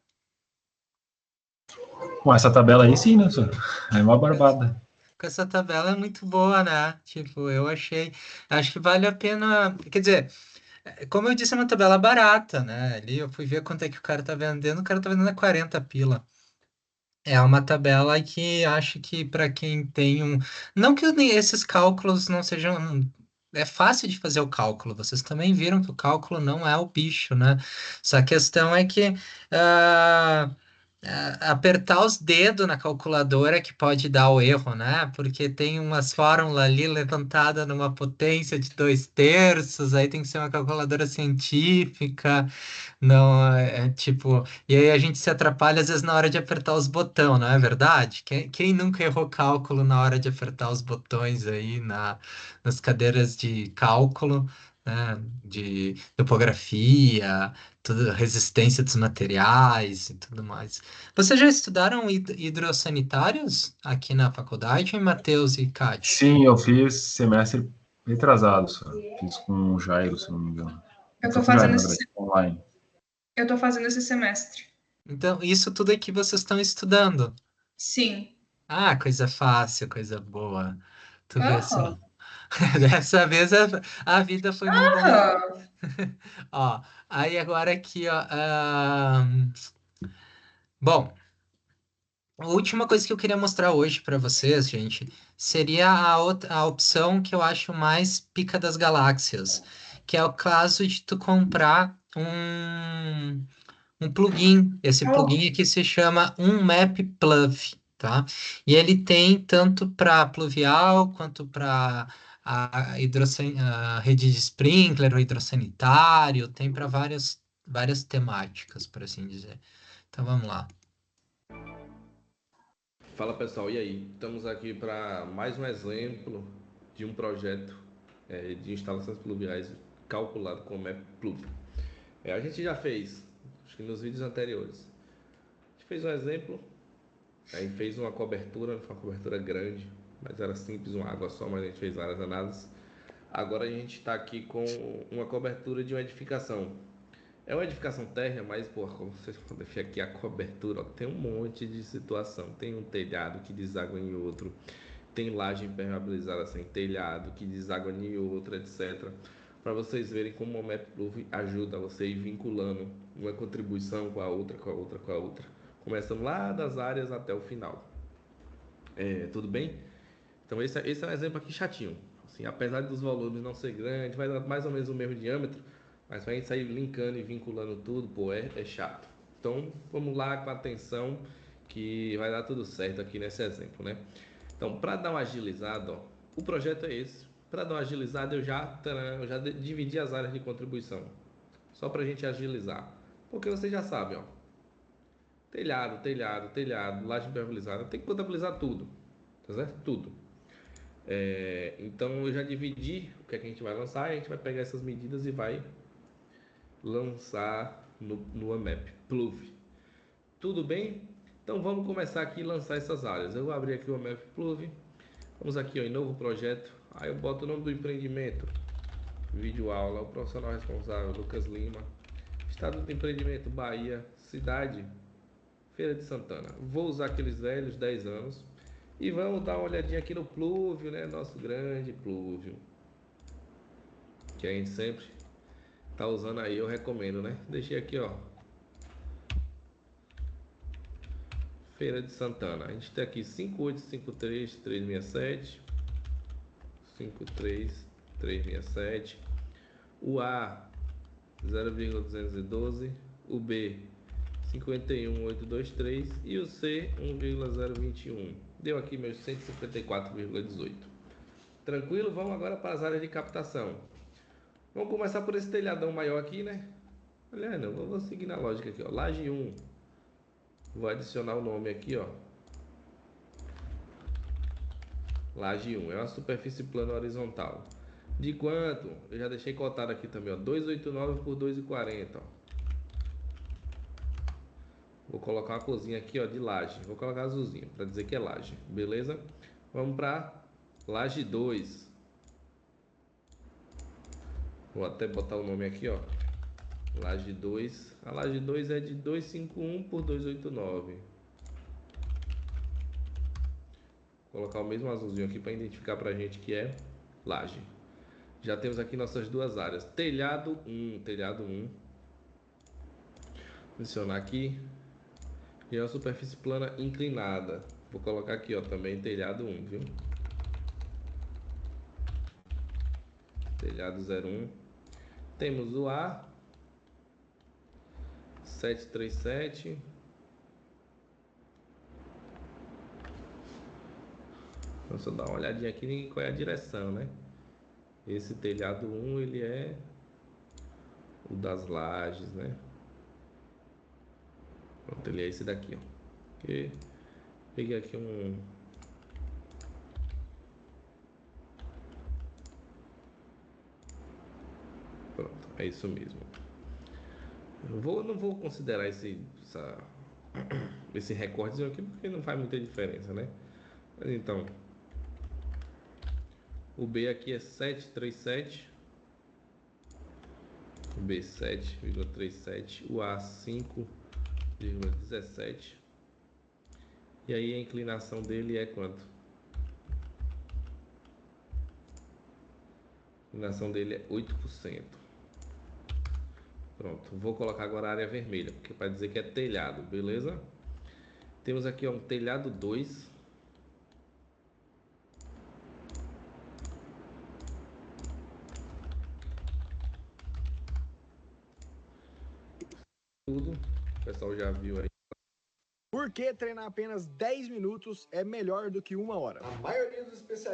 Com essa tabela aí, sim, né, senhor? É uma barbada. Com essa tabela é muito boa, né? Tipo, eu achei. Acho que vale a pena. Quer dizer, como eu disse, é uma tabela barata, né? Ali eu fui ver quanto é que o cara tá vendendo a 40 pila. É uma tabela que acho que para quem tem um. Não que esses cálculos não sejam. É fácil de fazer o cálculo, vocês também viram que o cálculo não é o bicho, né? Só a questão é que ah, apertar os dedos na calculadora que pode dar o erro, né? Porque tem umas fórmulas ali levantadas numa potência de 2/3, aí tem que ser uma calculadora científica. Não, é tipo. E aí a gente se atrapalha às vezes na hora de apertar os botões, não é verdade? Quem nunca errou cálculo na hora de apertar os botões aí nas cadeiras de cálculo, né? De topografia, tudo, resistência dos materiais e tudo mais. Vocês já estudaram hidrossanitários aqui na faculdade, Matheus e Cátia? Sim, eu fiz semestre retrasado, senhor. Fiz com o Jairo, se não me engano. Eu Foi tô com o Jairo, fazendo na esse, verdade, online. eu tô fazendo esse semestre. Então, isso tudo aqui vocês estão estudando. Sim. Ah, coisa fácil, coisa boa. Tu vê só. Aham. Dessa vez a vida foi me dando. Aham. Ó, aí agora aqui, ó. Bom, a última coisa que eu queria mostrar hoje para vocês, gente, seria a opção que eu acho mais pica das galáxias, que é o caso de tu comprar um plugin. Esse plugin aqui se chama UnMapPluv, tá? E ele tem tanto para pluvial quanto para a rede de sprinkler, o hidrossanitário, tem para várias temáticas, por assim dizer. Então vamos lá. Fala pessoal, e aí? Estamos aqui para mais um exemplo de um projeto de instalações pluviais calculado com o MapPluv. A gente já fez, acho que nos vídeos anteriores, a gente fez um exemplo, aí fez uma cobertura, não foi uma cobertura grande, mas era simples, uma água só, mas a gente fez várias análises. Agora a gente está aqui com uma cobertura de uma edificação. É uma edificação térrea, mas, porra, como vocês podem ver aqui, a cobertura, ó, tem um monte de situação. Tem um telhado que deságua em outro, tem laje impermeabilizada sem telhado que deságua em outro, etc. Para vocês verem como o MapPluv ajuda você a ir vinculando uma contribuição com a outra, com a outra, com a outra, começando lá das áreas até o final. Tudo bem? Então esse é um exemplo aqui chatinho. Assim, apesar dos volumes não ser grandes, vai dar mais ou menos o mesmo diâmetro, mas para a gente sair linkando e vinculando tudo, pô, é chato. Então vamos lá com atenção que vai dar tudo certo aqui nesse exemplo, né? Então, para dar uma agilizada, ó, o projeto é esse. Para dar uma agilizada, eu já dividi as áreas de contribuição, só para a gente agilizar. Porque você já sabe, ó, telhado, laje impermeabilizada, tem que potabilizar tudo, tá certo? Tudo. Então eu já dividi o que é que a gente vai lançar, a gente vai pegar essas medidas e vai lançar no AMAP, Pluve. Tudo bem? Então vamos começar aqui a lançar essas áreas. Eu vou abrir aqui o AMAP Pluve, vamos aqui ó, em novo projeto, aí eu boto o nome do empreendimento, vídeo aula, o profissional responsável, Lucas Lima, estado do empreendimento, Bahia, cidade, Feira de Santana. Vou usar aqueles velhos 10 anos e vamos dar uma olhadinha aqui no Pluvio, né? Nosso grande Pluvio, que a gente sempre tá usando aí, eu recomendo, né? Deixei aqui, ó, Feira de Santana. A gente tem aqui 5853367, 53367, o A 0,212, o B 51823 e o C 1,021. Deu aqui meus 154,18. Tranquilo? Vamos agora para as áreas de captação. Vamos começar por esse telhadão maior aqui, né? Olha, não, vou seguir na lógica aqui, ó. Laje 1. Vou adicionar o nome aqui, ó. Laje 1 é uma superfície plana horizontal. De quanto? Eu já deixei cotado aqui também, ó. 289 por 240, ó. Vou colocar uma cozinha aqui, ó, de laje. Vou colocar azulzinho para dizer que é laje, beleza? Vamos para laje 2. Vou até botar o nome aqui, ó. Laje 2. A laje 2 é de 251 por 289. Vou colocar o mesmo azulzinho aqui para identificar pra gente que é laje. Já temos aqui nossas duas áreas. Telhado 1, telhado 1. Adicionar aqui. E é uma superfície plana inclinada. Vou colocar aqui, ó, também telhado 1, viu? Telhado 01. Temos o A 737. Vamos só dar uma olhadinha aqui em qual é a direção, né? Esse telhado 1, ele é o das lajes, né? Pronto, ele é esse daqui, ó. Ok. Peguei aqui um... Pronto, é isso mesmo. Não vou considerar esse recortezinho aqui porque não faz muita diferença, né? Mas então, o B aqui é 737, o B 7,37, o A 5,17. E aí a inclinação dele é quanto? A inclinação dele é 8%. Pronto, vou colocar agora a área vermelha, porque para dizer que é telhado, beleza? Temos aqui ó, um telhado 2. Tudo, o pessoal já viu aí. Por que treinar apenas 10 minutos é melhor do que 1 hora? A maioria dos especialistas